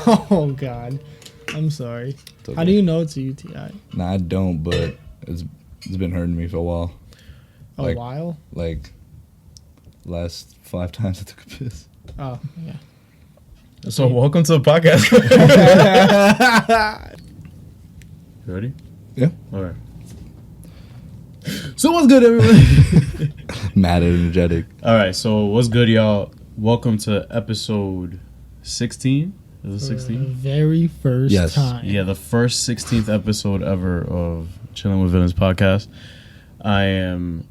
Oh God, I'm sorry. Okay. How do you know it's a UTI? Nah, I don't, but it's been hurting me for a while. A while? Like, last 5 times I took a piss. Oh, yeah. So welcome to the podcast. You ready? Yeah. All right. So what's good, everybody? Mad energetic. All right. So what's good, y'all? Welcome to episode 16. Is it 16? Very first time. Yeah, the first 16th episode ever of Chillin with Villains podcast. I am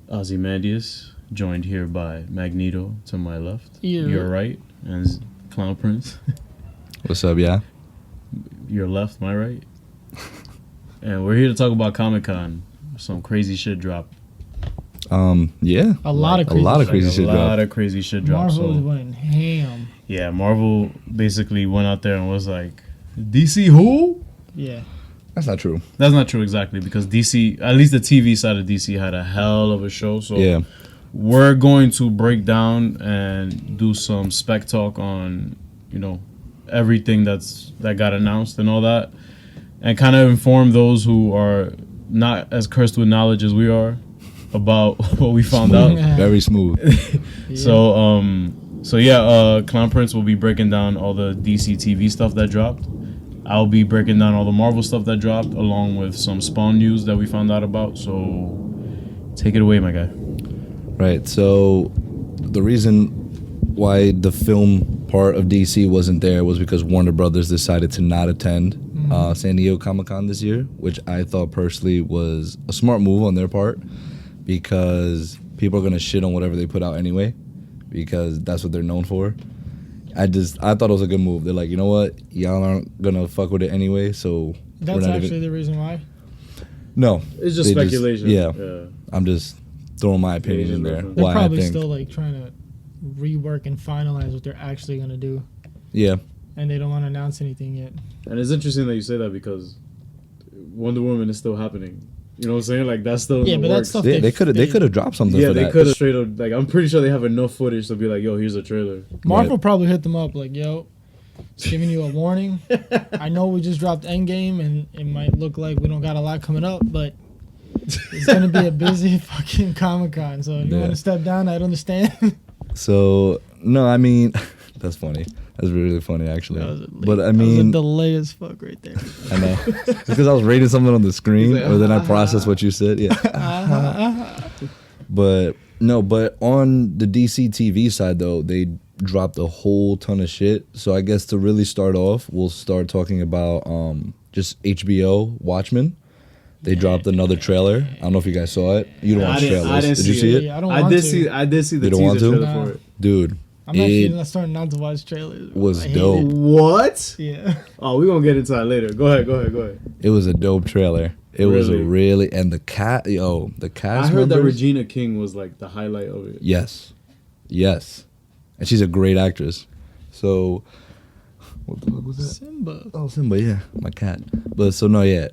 Ozymandias, joined here by Magneto to my left. Your right, and Clown Prince. What's up, yeah? Your left, my right. And we're here to talk about Comic-Con. Some crazy shit dropped. Yeah. A lot of crazy shit dropped. Marvel went ham. Yeah, Marvel basically went out there and was like, DC who? Yeah. That's not true. That's not true exactly, because DC, at least the TV side of DC, had a hell of a show. So yeah, we're going to break down and do some spec talk on, everything that got announced and all that, and kind of inform those who are not as cursed with knowledge as we are about what we found out. Very smooth. Yeah. So Clown Prince will be breaking down all the DC TV stuff that dropped. I'll be breaking down all the Marvel stuff that dropped, along with some Spawn news that we found out about. So take it away, my guy. Right. So the reason why the film part of DC wasn't there was because Warner Brothers decided to not attend San Diego Comic-Con this year, which I thought personally was a smart move on their part, because people are going to shit on whatever they put out anyway, because that's what they're known for. I thought it was a good move. They're like, you know what? Y'all aren't going to fuck with it anyway, so... That's actually the reason why? No. It's just speculation. Yeah. I'm just throwing my opinion in there. They're probably still trying to rework and finalize what they're actually going to do. Yeah. And they don't want to announce anything yet. And it's interesting that you say that, because Wonder Woman is still happening. You know what I'm saying? Like, that's still in the works. Stuff they could have dropped something for that. Yeah, they could have straight up, like, I'm pretty sure they have enough footage to be like, yo, here's a trailer. Marvel probably hit them up like, yo, just giving you a warning. I know we just dropped Endgame, and it might look like we don't got a lot coming up, but it's going to be a busy fucking Comic-Con. So if you want to step down, I'd understand. So, no, I mean, that's funny. That's really funny, actually. But I mean, that was a delay as fuck right there. I know. It's because I was reading something on the screen, like, or then I processed what you said. Yeah. But on the DC TV side, though, they dropped a whole ton of shit. So I guess to really start off, we'll start talking about just HBO Watchmen. They dropped another trailer. I don't know if you guys saw it. You don't watch trailers. Did you see it? Yeah, I did see the teaser trailer for it. Dude. I'm actually starting not to watch trailers. Was dope. What? Yeah. Oh, we're going to get into that later. Go ahead. It was a dope trailer. It was and the cast I heard that Regina King was like the highlight of it. Yes. And she's a great actress. So, what the fuck was that? Simba. Oh, Simba, yeah. My cat. But so, no, yeah.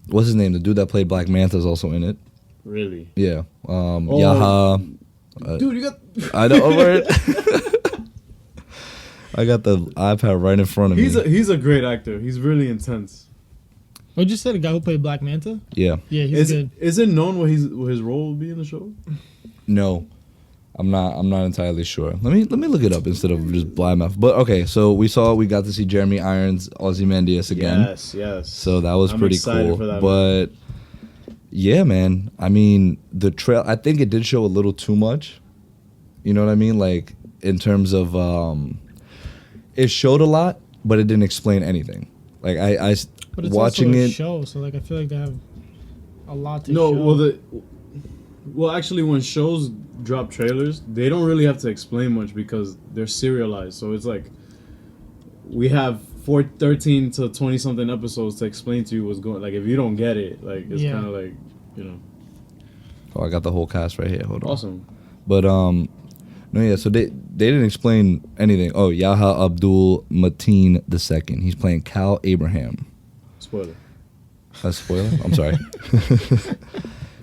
What's his name? The dude that played Black Manta is also in it. Really? Yeah. Yaha. Dude, you got... I know. I got the iPad right in front of me. He's a great actor. He's really intense. What you said? The guy who played Black Manta? Yeah. Yeah, he's good. Is it known what his role will be in the show? No, I'm not entirely sure. Let me look it up instead of just blind mouth. But okay, so we got to see Jeremy Irons, Ozymandias again. Yes. So that was pretty cool. For that, but yeah, man. I mean, I think it did show a little too much. You know what I mean? Like, in terms of it showed a lot, but it didn't explain anything. Like but it's watching also a it show, so like I feel like they have a lot to show. Well, actually, when shows drop trailers, they don't really have to explain much because they're serialized. So it's like we have 13 to 20 something episodes to explain to you what's going. Like, if you don't get it, like, it's kind of like, Oh, I got the whole cast right here. Hold on. Awesome. But no, yeah. So they didn't explain anything. Oh, Yaha Abdul Mateen II. He's playing Cal Abraham. Spoiler. That's spoiler. I'm sorry.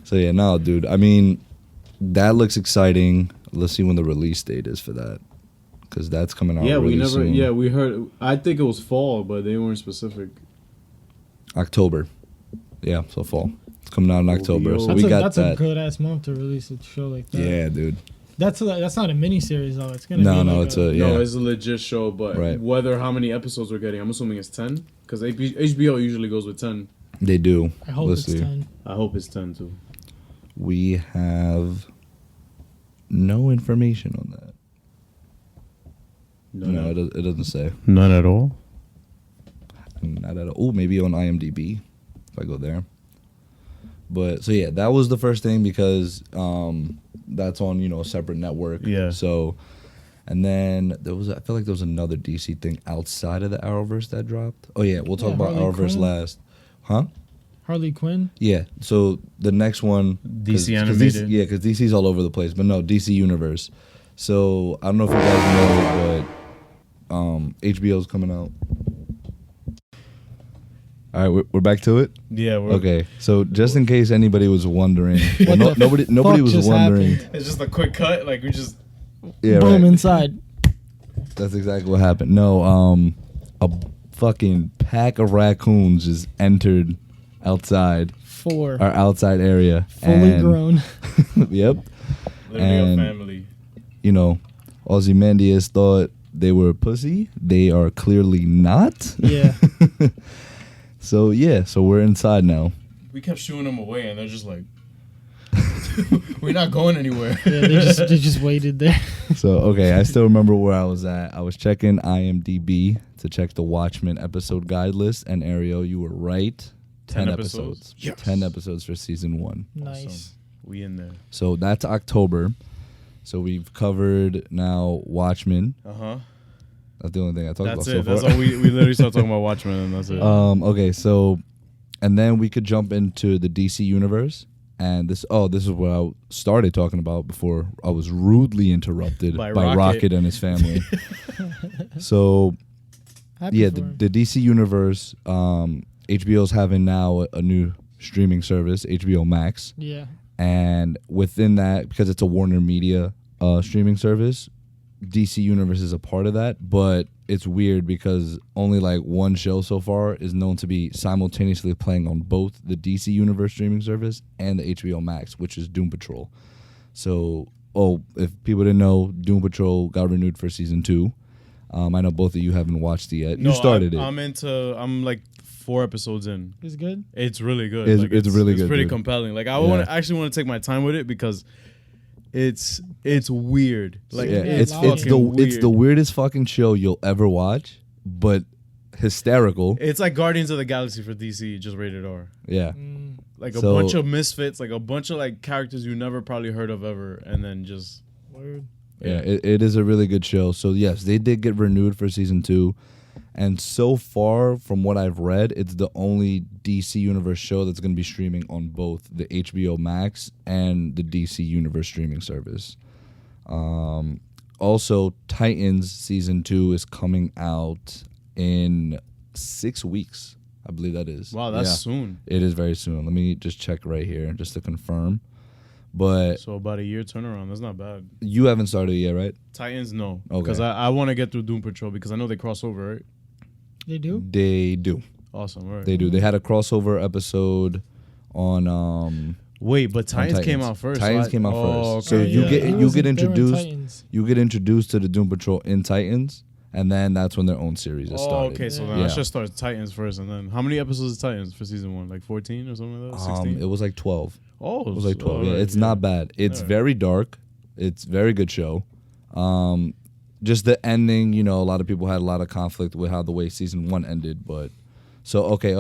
So yeah, no, dude. I mean, that looks exciting. Let's see when the release date is for that, because that's coming out. Yeah, really we never. soon. Yeah, we heard. I think it was fall, but they weren't specific. October. Yeah, so fall. It's coming out in October. So That's we got that's that. a good ass month to release a show like that. Yeah, dude. That's not a mini series though. It's gonna No, be no, like it's a yeah. No, it's a legit show, but Right. whether how many episodes we're getting, I'm assuming it's 10, because HBO usually goes with 10. They do. I hope Let's it's see. 10. I hope it's 10 too. We have no information on that. No, it doesn't say. None at all. Not at all. Oh, maybe on IMDb if I go there. But so yeah, that was the first thing because that's on a separate network. Yeah. So, and then I feel like there was another DC thing outside of the Arrowverse that dropped. Oh yeah, we'll talk Yeah, about Harley Arrowverse Quinn. last. Huh? Harley Quinn. Yeah. So the next one, DC animated. because DC's all over the place. But no, DC Universe. So I don't know if you guys know, but HBO's coming out. All right, we're back to it. Yeah. Okay, so just in case anybody was wondering, well, What the nobody fuck was just wondering. happened? It's just a quick cut. Like we just. Yeah, Boom right. inside. That's exactly what happened. No, a fucking pack of raccoons just entered outside 4 our outside area. fully and- grown. Yep. Literally And- a family. Ozymandias thought they were pussy. They are clearly not. Yeah. So yeah, so we're inside now. We kept shooing them away, and they're just like, "We're not going anywhere." Yeah, they just waited there. So okay, I still remember where I was at. I was checking IMDb to check the Watchmen episode guide list, and Ariel, you were right. 10 episodes. Yes. 10 episodes for season 1. Nice. Awesome. We in there. So that's October. So we've covered now Watchmen. Uh-huh. That's the only thing I talked That's about it. so That's far. all we literally started talking about Watchmen, and that's it. Okay, so and then we could jump into the DC universe. And this is what I started talking about before I was rudely interrupted by Rocket. Rocket and his family. So Happy yeah, for him. the DC universe, HBO's having now a new streaming service, HBO Max. Yeah. And within that, because it's a Warner Media streaming service, DC Universe is a part of that. But it's weird because only like one show so far is known to be simultaneously playing on both the DC Universe streaming service and the HBO Max, which is Doom Patrol. So, if people didn't know, Doom Patrol got renewed for season 2. I know both of you haven't watched it yet. No, you started I'm like 4 episodes in. It's good. It's really good. It's Like, really good, It's pretty dude. compelling. Like I Yeah. actually want to take my time with it because it's weird. Like yeah, it's it's fucking the weird. weirdest fucking show you'll ever watch, but hysterical. It's like Guardians of the Galaxy for DC, just rated R. Yeah. Like a So- bunch of misfits, like a bunch of like characters you never probably heard of ever, and then just Word. Yeah, it is a really good show. So yes, they did get renewed for season 2, and so far from what I've read, it's the only DC Universe show that's going to be streaming on both the HBO Max and the DC Universe streaming service. Also, Titans season 2 is coming out in 6 weeks. I believe that is. wow, that's Yeah, soon. it is very soon. Let me just check right here just to confirm. But So about a year turnaround. That's not bad. you haven't started yet, right? Titans, no, Okay. because I want to get through Doom Patrol because I know they cross over, right? They do? They do. Awesome, all right. They do. They had a crossover episode on Wait, but Titans came Titans. out first. Titans so came out oh, first. So okay, you yeah. get- He you was get in- they were in introduced- Titans. you get introduced to the Doom Patrol in Titans, and then that's when their own series is Oh, started. okay. So then Yeah. I should start Titans first, and then how many episodes is Titans for season 1? Like 14 or something like that. 16. It was like 12. Oh, It was like 12. all Yeah, right, it's not bad. It's Alright. very dark. It's very good show. Just the ending, a lot of people had a lot of conflict with how the way season 1 ended, but so okay.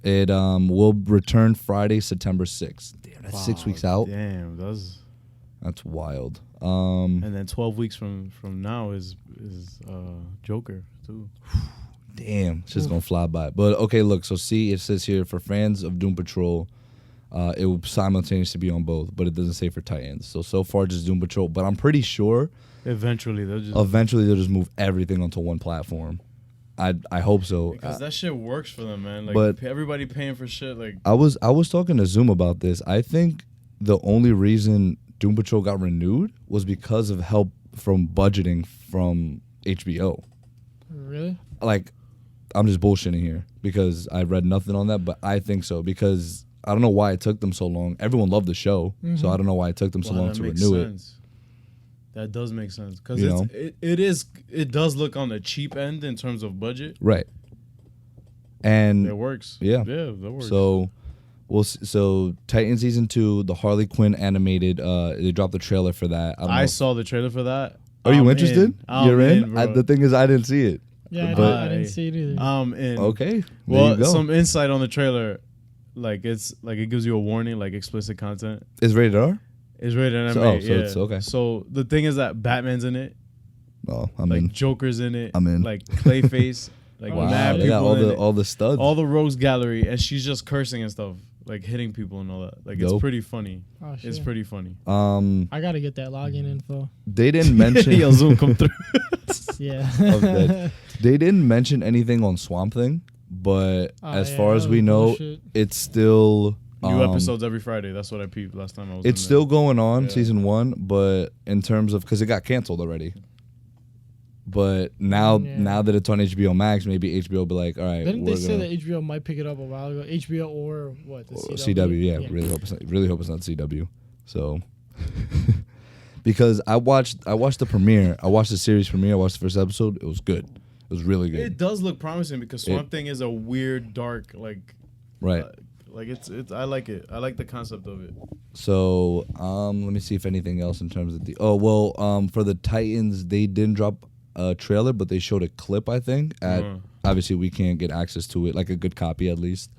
It will return Friday, September 6th. Damn, that's 6 weeks out. Damn, That's wild. and then 12 weeks from now is Joker too. Damn, it's just gonna fly by. But okay, look. So see, it says here for fans of Doom Patrol, it will simultaneously be on both, but it doesn't say for Titans. So far, just Doom Patrol. But I'm pretty sure Eventually they'll just eventually they'll just move everything onto one platform. I hope so. because that shit works for them, man. Like But- everybody paying for shit. Like I was talking to Zoom about this. I think the only reason Doom Patrol got renewed was because of help from budgeting from HBO. Really? Like, I'm just bullshitting here because I read nothing on that, but I think so because I don't know why it took them so long. Everyone loved the show, so I don't know why it took them so long that to makes renew sense. That does make sense because You know? it does look on the cheap end in terms of budget. it. Right. And It works. Yeah. Yeah, that works. so so Titan season 2, the Harley Quinn animated. They dropped the trailer for that. I don't know I if- saw the trailer for that. Are you I'm interested? I'm You're in. bro. The thing is, I didn't see it. Yeah, But- I didn't see it either. I'm in. Okay. There Well, you go. some insight on the trailer, like it's like it gives you a warning, like explicit content. It's rated R. It's rated So- MA. oh, so yeah. it's okay. So the thing is that Batman's in it, Oh, I'm like in. Joker's in it, I'm in. like Clayface, like Wow, mad They got people in it. all the studs. All the rogues gallery, and she's just cursing and stuff, like hitting people and all that. Like Dope. it's pretty funny. Oh, shit. It's pretty funny. I gotta get that login info. They didn't mention. Yo, Zoom come through. Yeah. Of that. They didn't mention anything on Swamp Thing, but Oh, as yeah, far that as was we know, bullshit. it's still New episodes every Friday. That's what I peeped last time I was. It's in still going on, Yeah. season 1, but in terms of because it got canceled already. But now, Yeah. now that it's on HBO Max, maybe HBO will be like, all right, Didn't they we're say gonna that HBO might pick it up a while ago? HBO or what? The CW. Yeah, really hope it's not. Really hope it's not CW. So, because I watched the premiere. I watched the series premiere. I watched the first episode. It was good. It was really good. It does look promising because Swamp Thing is a weird, dark, like Right. like it's. I like it. I like the concept of it. So, let me see if anything else in terms of the. For the Titans, they didn't drop a trailer, but they showed a clip. I think obviously we can't get access to it, like a good copy at least.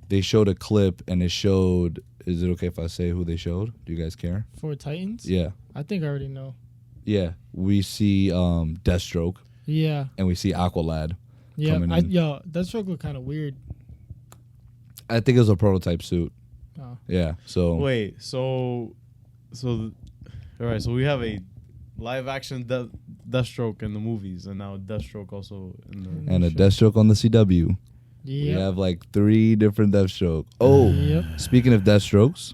They showed a clip, and it showed. Is it okay if I say who they showed? Do you guys care? For Titans? Yeah, I think I already know. yeah. We see Deathstroke, Yeah. and we see Aqualad. Yeah. Coming in. That stroke looked kind of weird. I think it was a prototype suit. Oh. Yeah. So Wait, so, all right. So we have a live action Deathstroke in the movies, and now Deathstroke also in the. and a Deathstroke on the CW. Yeah. We have like 3 different Deathstroke. Oh, Yep. speaking of Deathstrokes,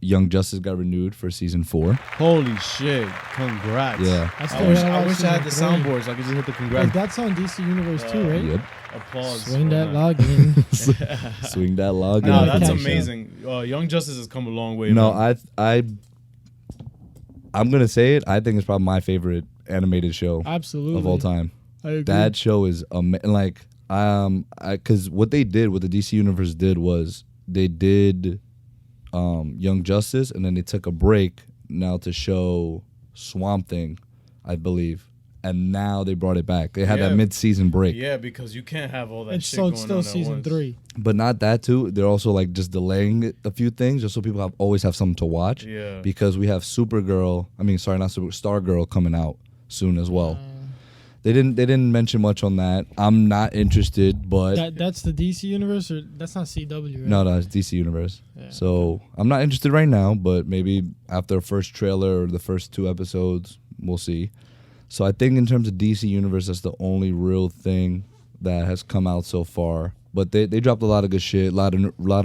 Young Justice got renewed for season 4. Holy shit! Congrats. Yeah. I I still wish gotta I watch wish I had the season 3. soundboard so I could just hit the Like, congrats. that's on DC Universe too, right? Yep. Applause. Swing for that login. Swing that log. No, Yeah, that's cash out. amazing. Young Justice has come a long way. No, man. I'm gonna say it. I think it's probably my favorite animated show Absolutely. of all time. I agree. That show is like because what they did, what the DC Universe did was they did Young Justice, and then they took a break now to show Swamp Thing, I believe, and now they brought it back. They had Yeah. that mid-season break, Yeah, because you can't have all that It's shit so going it's on still at season once. 3. but not that too. They're also like just delaying it a few things just so people always have something to watch. Yeah. Because we have Stargirl coming out soon as well. They didn't mention much on that. I'm not interested, but That's the DC Universe, or that's not CW, right? no, it's DC Universe. Yeah. So I'm not interested right now, but maybe after the first trailer or the first 2 episodes, we'll see. So I think in terms of DC Universe, that's the only real thing that has come out so far. But they dropped a lot of good shit, a lot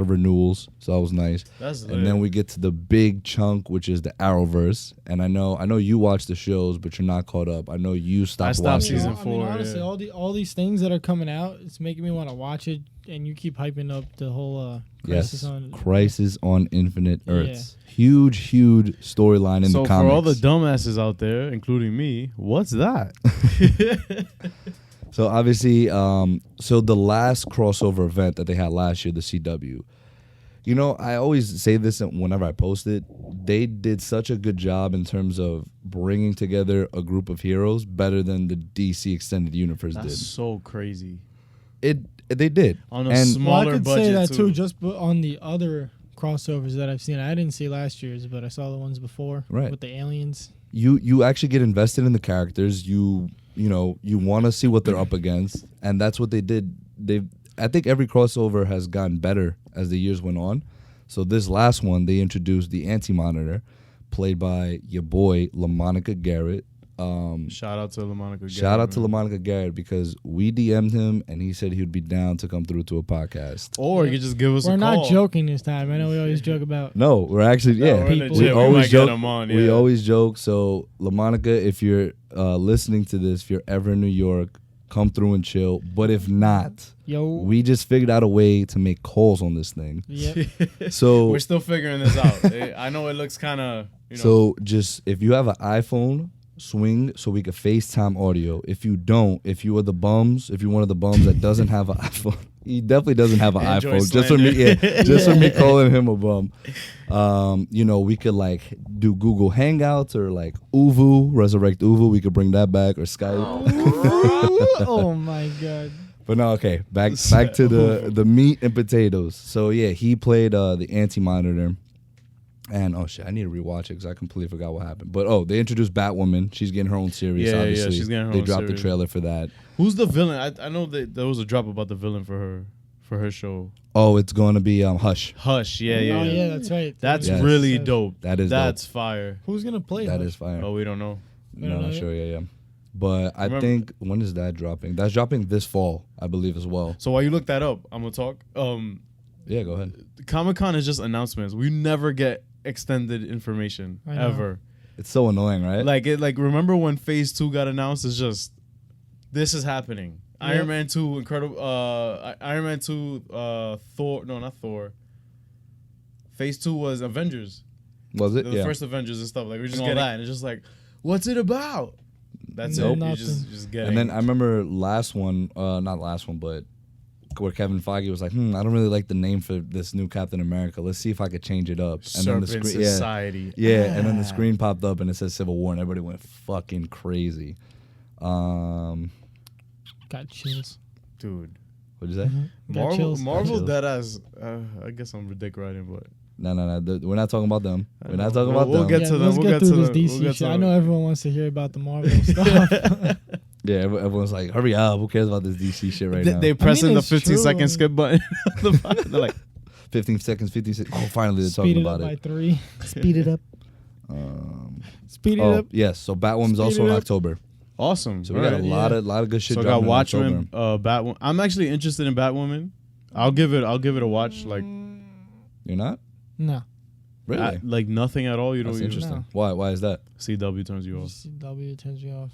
of renewals, so that was nice. That's And then we get to the big chunk, which is the Arrowverse. And I know you watch the shows, but you're not caught up. I know you stopped stopped watching. season I mean, 4, honestly, yeah. all these things that are coming out, it's making me want to watch it. And you keep hyping up the whole Crisis on. Crisis on Infinite Earths. Huge storyline in so the comics. for all the dumbasses out there, including me, what's that? So obviously, so the last crossover event that they had last year, the CW. You know, I always say this whenever I post it. They did such a good job in terms of bringing together a group of heroes better than the DC Extended Universe That's did. so crazy. They did. On a And- Well, I smaller could budget say that too. too, just on the other crossovers that I've seen. I didn't see last year's, but I saw the ones before Right. with the aliens. You actually get invested in the characters. You want to see what they're up against, and that's what they did. I think every crossover has gotten better as the years went on. So this last one, they introduced the Anti-Monitor, played by your boy LaMonica Garrett. Shout out to LaMonica. Shout out to LaMonica Garrett because we DM'd him and he said he would be down to come through to a podcast. Or you could just give us We're a call. not joking this time. I know we always joke about. No, we're actually we're legit. We We always might get joke. him on, We yeah. always joke. So LaMonica, if you're listening to this, if you're ever in New York, come through and chill. But if not, Yo. we just figured out a way to make calls on this thing. Yep. So We're still figuring this out. I know it looks kind of, So just if you have an iPhone, swing so we could FaceTime audio. If you don't, if you are the bums, if you're one of the bums that doesn't have an iPhone, he definitely doesn't have an Enjoy iPhone. Just for me, slander. just for me calling him a bum. We could like do Google Hangouts or like Uvu, resurrect Uvu. We could bring that back or Skype. Oh my god. But no, okay. Back to the meat and potatoes. So yeah, he played the Anti-Monitor. And oh shit, I need to rewatch it because I completely forgot what happened. But they introduced Batwoman. She's getting her own series. Yeah, obviously. she's getting her They own dropped the series. trailer for that. Who's the villain? I know that there was a drop about the villain for her show. Oh, it's going to be Hush. Hush, yeah. Oh yeah, that's right. That's Yes. really dope. That is That's fire. Who's gonna play? That Hush? is fire. Oh, we don't know. We don't No, know not yet? sure. Yeah. But I Remember- think when is that dropping? That's dropping this fall, I believe, as well. So while you look that up, I'm gonna talk. Yeah, go ahead. Comic-Con is just announcements. We never get extended information I know. ever. It's so annoying, right? Like remember when Phase 2 got announced? It's just this is happening. Yep. Iron Man 2, incredible. Iron Man 2, Thor. No, not Thor. Phase 2 was Avengers. Was it? The Yeah. first Avengers and stuff. Like we're just All getting that. that, and it's just like, what's it about? That's Nope. it. You Nothing. just get. And then I remember last one, not last one, but where Kevin Feige was like, I don't really like the name for this new Captain America. Let's see if I could change it up. And then Serpent the screen, Society. yeah, and then the Ah. screen popped up and it says Civil War, and everybody went fucking crazy. Got chills. Dude. What'd you say? Got chills. Marvel chills. deadass. I guess I'm dick riding, but No. We're not talking about them. We're not talking We'll- about we'll them. get to them. Let's We'll get get through to this them. DC We'll get shit. to I know them. everyone wants to hear about the Marvel stuff. Yeah, everyone's like, hurry up. Who cares about this DC shit right now? They pressing the it's 15-second true. skip button. They're like, 15 seconds, 50 seconds. Oh, finally they're Speed talking it about up by it. 3. Speed it up. Speed it Oh, up. yes. So Batwoman's Speed also it in up. October. awesome. So we got a Alright, lot yeah. of good shit So I got dropping in Watchmen, October. Batwoman. I'm actually interested in Batwoman. I'll give it a watch. Like, You're not? No. Really? like nothing at all. You That's don't. interesting. No. Why is that? CW turns you off. CW turns you off.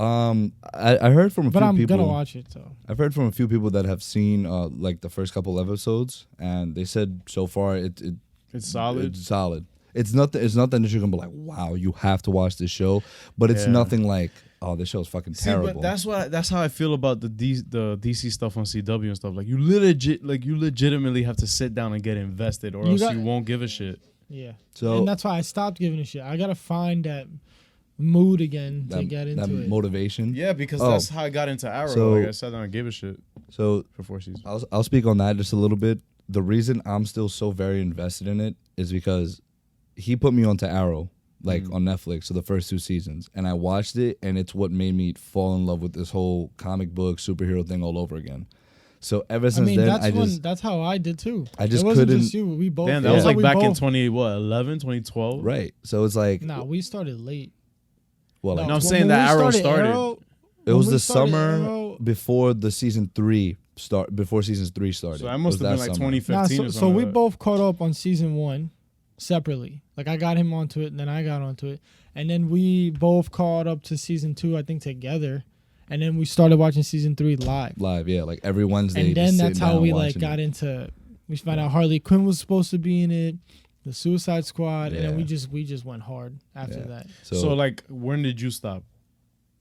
I heard from a But few I'm people. gonna watch it, so. I've heard from a few people that have seen like the first couple episodes, and they said so far It's solid. It's solid. It's nothing. It's nothing that you're gonna be like, wow, you have to watch this show. But it's Yeah. nothing like, oh, this show's fucking See, terrible. but that's how I feel about the DC stuff on CW and stuff. Like you legitimately have to sit down and get invested, or You else got- you won't give a shit. Yeah. So- and that's why I stopped giving a shit. I gotta find that mood again to get into that it. motivation. Yeah, because Oh. that's how I got into Arrow. So- Like I sat down and gave a shit So for 4 seasons. I'll speak on that just a little bit. The reason I'm still so very invested in it is because he put me onto Arrow, like on Netflix, so the first 2 seasons, and I watched it, and it's what made me fall in love with this whole comic book superhero thing all over again. So ever I since mean, then, that's how I did too. I just it wasn't couldn't- just you. We both. Damn, that Yeah. was like we back in both- 2011, 2012. right. So it's like, Nah, we started late. well, like No, I'm When saying that we Arrow started. Arrow, it when was we the started summer Arrow- before the season 3 start. Before season 3 started. So that It must was have been like summer. 2015 Nah, or so something. we like that. both caught up on season 1 separately. Like I got him onto it, and then I got onto it, and then we both caught up to season 2, I think, together, and then we started watching season 3 live. Live, yeah, like every Wednesday. And then just that's sitting how down we like watching got it. into. We found out Harley Quinn was supposed to be in it, the Suicide Squad, and then Yeah. we just went hard after Yeah. that. So like, when did you stop?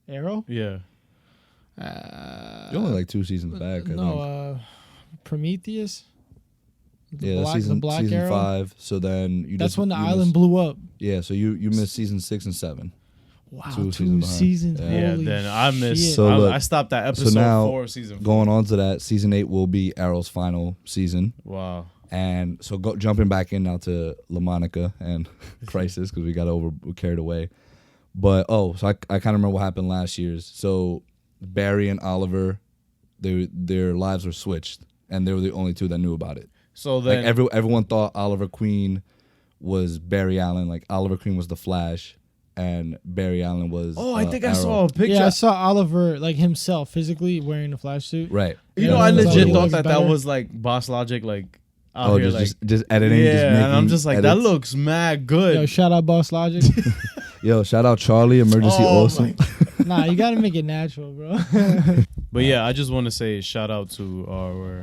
Arrow. Yeah. you're only like 2 seasons back. I think. Prometheus. Yeah, that's season Black Arrow. 5. So then you That's just, when the you island missed- blew up. Yeah, so you missed season 6 and 7. Wow, 2 2 seasons behind. seasons. Yeah. Yeah. Holy Then I missed. shit. So look, I stopped at episode now 4 of season 4. Going on to that, season 8 will be Arrow's final season. Wow. And so jumping back in now to LaMonica and Crisis because we carried away. But so I kind of remember what happened last year's. So Barry and Oliver, their lives were switched, and they were the only 2 that knew about it. So then, Like everyone thought Oliver Queen was Barry Allen, like Oliver Queen was the Flash, and Barry Allen was. Oh, I think I Arrow. saw a picture. Yeah, I saw Oliver like himself physically wearing a Flash suit. Right. You know, Yeah, I that's how legit he thought looks that better. was like Boss Logic, like out Oh, here, like just editing. yeah. just And I'm making just like, that edits. looks mad good. Yo, shout out Boss Logic. Yo, shout out Charlie, Emergency Oh, Awesome. Nah, you gotta make it natural, bro. But yeah, I just want to say shout out to our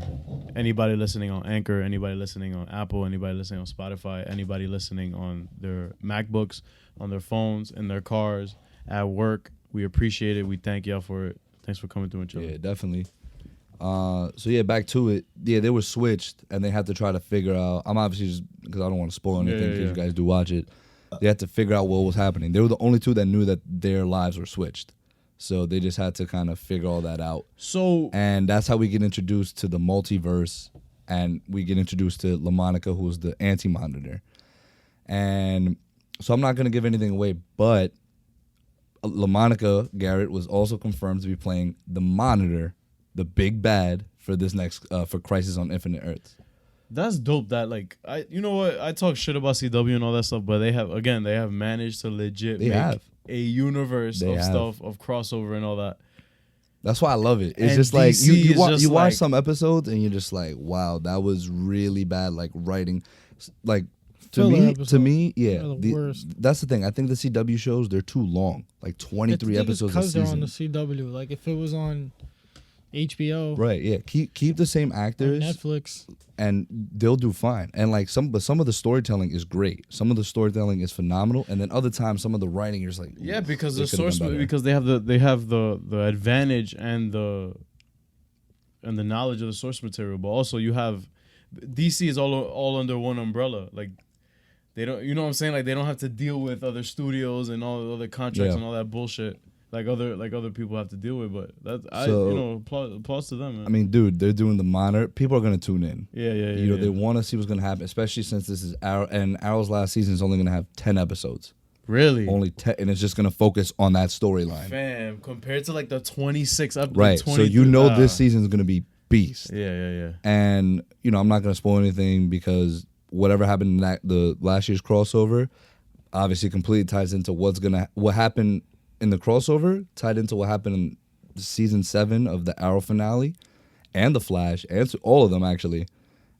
anybody listening on Anchor, anybody listening on Apple, anybody listening on Spotify, anybody listening on their MacBooks, on their phones, in their cars, at work. We appreciate it. We thank y'all for it. Thanks for coming through and chilling. Yeah, definitely. So yeah, back to it. Yeah, they were switched, and they had to try to figure out. I'm obviously just because I don't want to spoil anything because you guys do watch it. They had to figure out what was happening. They were the only two that knew that their lives were switched, so they just had to kind of figure all that out. So And that's how we get introduced to the multiverse, and we get introduced to LaMonica, who's the Anti-Monitor. And so I'm not gonna give anything away, but LaMonica Garrett was also confirmed to be playing the Monitor, the big bad for this next for Crisis on Infinite Earths. that's dope. That like you know what, I talk shit about CW and all that stuff, but they have managed to legit They make have. a universe They of have. stuff of crossover and all that. That's why I love it. It's And just like DC you is watch just like- some episodes and you're just like, wow, that was really bad. Like writing, like to Filler me, episodes yeah. are the worst. That's the thing. I think the CW shows they're too long, like 23 episodes a because they're on season. the CW. Like if it was on HBO, Right? Yeah. Keep the same or actors, Netflix, and they'll do fine. And like some of the storytelling is great. Some of the storytelling is phenomenal, and then other times some of the writing you're just like, Yeah, because they the could've done source better. because they have the advantage and the knowledge of the source material, but also you have DC is all under one umbrella. Like they don't, you know what I'm saying? Like they don't have to deal with other studios and all the other contracts Yeah. and all that bullshit like other people have to deal with. But that's So- applause to them, man. I mean, dude, they're doing the Monitor. People are gonna tune in. yeah. You know, they want to see what's going to happen, especially since this is Arrow, and Arrow's last season is only going to have 10 episodes. really Only 10, and it's just going to focus on that storyline. fam compared to like the 26 episodes. Right. So you know this season is going to be beast. Yeah. And, you know, I'm not going to spoil anything because whatever happened in the last year's crossover obviously completely ties into what happened in the crossover, tied into what happened in season 7 of the Arrow finale and the Flash, and all of them actually.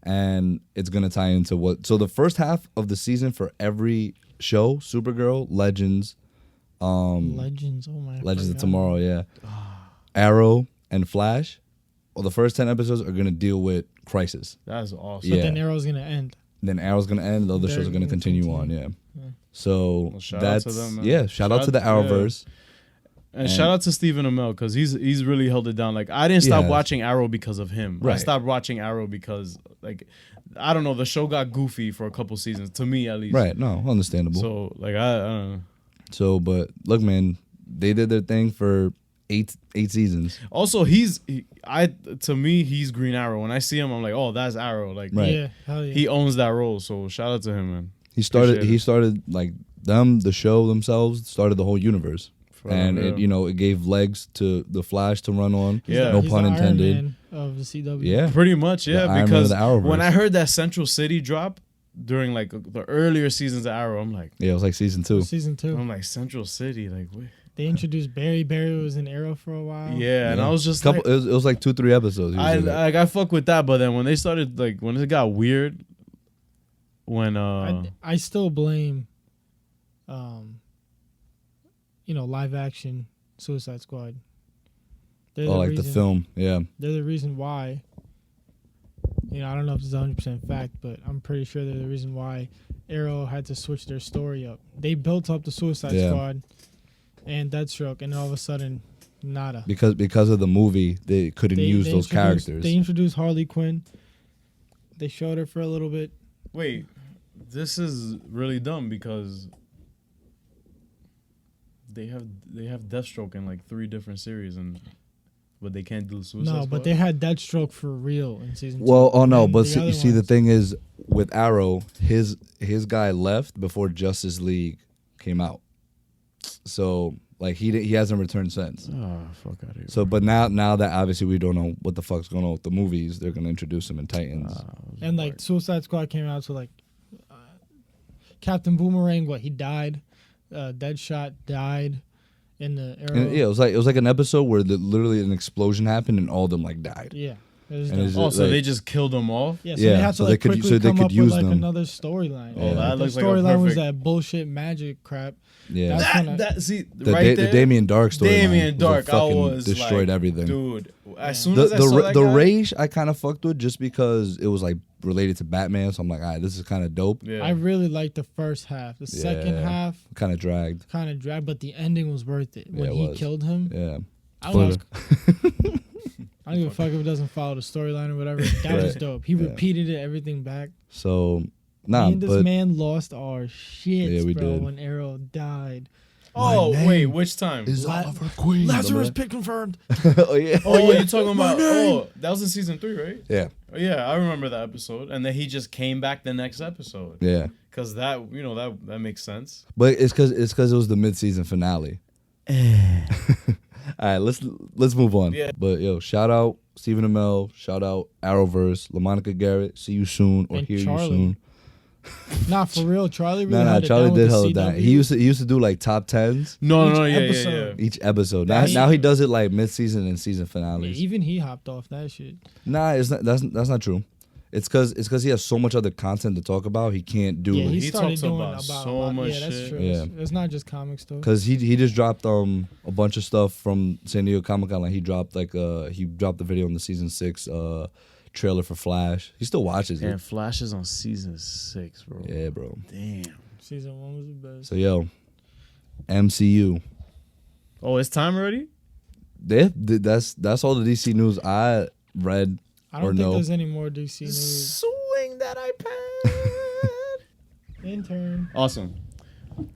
And it's going to tie into so the first half of the season for every show, Supergirl, Legends, Legends. Oh my. Legends of forgot. Tomorrow, yeah. Arrow and Flash, well, the first 10 episodes are going to deal with Crisis. That's awesome. But Yeah. then Arrow's gonna end. Then Arrow's going to end, the other They're shows are going to gonna continue on, continue. yeah. Yeah. So Well, shout out that's, to them, man. yeah, shout out to the Arrowverse. And shout out to Stephen Amell because he's really held it down. Like I didn't stop Yeah. watching Arrow because of him. I Right. stopped watching Arrow because like I don't know, the show got goofy for a couple seasons to me at least. Right, no, understandable. So like I don't know. So, but look, man, they did their thing for eight seasons. Also, to me he's Green Arrow. When I see him, I'm like, oh, that's Arrow. Like Right. Yeah. Hell yeah. he owns that role. So shout out to him, man. He started Appreciate it. like the show themselves started the whole universe. And real. it, you know, it gave legs to the Flash to run on. Yeah. No He's pun the Iron intended. Man of the CW. Yeah. Pretty much, yeah. The Iron Man of Because the Arrowverse. when I heard that Central City drop during like the earlier seasons of Arrow, I'm like, Yeah, it was like season 2. Season 2. I'm like Central City, like wait. They introduced Barry. Barry was in Arrow for a while. Yeah, and I was just Couple, like, it was like 2-3 episodes. He was in it. I fuck with that, but then when they started like when it got weird, when I still blame, live action Suicide Squad. They're Oh, like the film. Yeah. They're the reason why. I don't know if it's 100% fact, but I'm pretty sure they're the reason why Arrow had to switch their story up. They built up the Suicide Yeah. Squad and Deathstroke, and all of a sudden, nada. Because of the movie, they couldn't use those characters. They introduced Harley Quinn. They showed her for a little bit. wait, this is really dumb because they have Deathstroke in like 3 different series but they can't do Suicide No, Squad? but they had Deathstroke for real in season 2. Well, oh no, And but the see, other you see the ones- thing is with Arrow, his guy left before Justice League came out, so like he hasn't returned since. Oh, fuck out of here. So, but now that obviously we don't know what the fuck's going on with the movies, they're gonna introduce him in Titans. And like Suicide Squad came out, so like Captain Boomerang, he died. Deadshot died in the Arrow. And, yeah, it was like an episode where literally an explosion happened and all of them like died. Yeah. It was And dope. it's Oh, so like- they just killed them off? Yeah, so Yeah, they had to so they like could- quickly so they come could up with use like them. another storyline. Yeah. that The looks like a storyline was perfect- that bullshit magic crap. Yeah, That's when I- the Damien Dark story. Damien Dark, I was destroyed like, everything. Dude, as soon The as I saw that the guy, Rage I kind of fucked with just because it was like related to Batman, so I'm like, all right, this is kind of dope. yeah. I really liked the first half. The second Yeah. half Kind of dragged. kind of dragged, but the ending was worth it. When Yeah, it he was. killed him, Yeah. I don't, Spoiler. I don't give a fuck if it doesn't follow the storyline or whatever. That was Right. dope. He repeated it, everything back. So Me nah, and this but man lost our shit, Yeah, we bro, did. when Arrow died. oh, My wait, name which time? is Oliver Queen. Lazarus Pit confirmed. Oh yeah. Oh, you're talking about, that was in season 3, right? Yeah. Oh, yeah, I remember that episode. And then he just came back the next episode. Yeah. Because that, that makes sense. But it's because it was the mid-season finale. All right, let's move on. Yeah. But yo, shout out Stephen Amell, shout out Arrowverse, LaMonica Garrett, see you soon or And hear Charlie. you soon. Nah, for real, Charlie really Nah, held it Charlie down with did the hell that. CW. He used to do like top 10s No, Each no, yeah, episode. yeah. each episode. That- Now he does it like mid-season and season Yeah, finales. even he hopped off that shit. Nah, it's not. That's not true. It's because he has so much other content to talk about. He can't do. Yeah, he He started talks doing about about so a lot. much Yeah, that's shit. true. Yeah. It's not just comics though. Because he just dropped a bunch of stuff from San Diego Comic Con. Like he dropped the video on the season 6 trailer for Flash. He still watches And it. Flash is on season 6, bro. Yeah, bro. Damn. Season 1 was the best. So yo, MCU. Oh, it's time already? That's all the DC news I read. I don't or think no. there's any more DC news. Swing that iPad. Intern. Awesome. All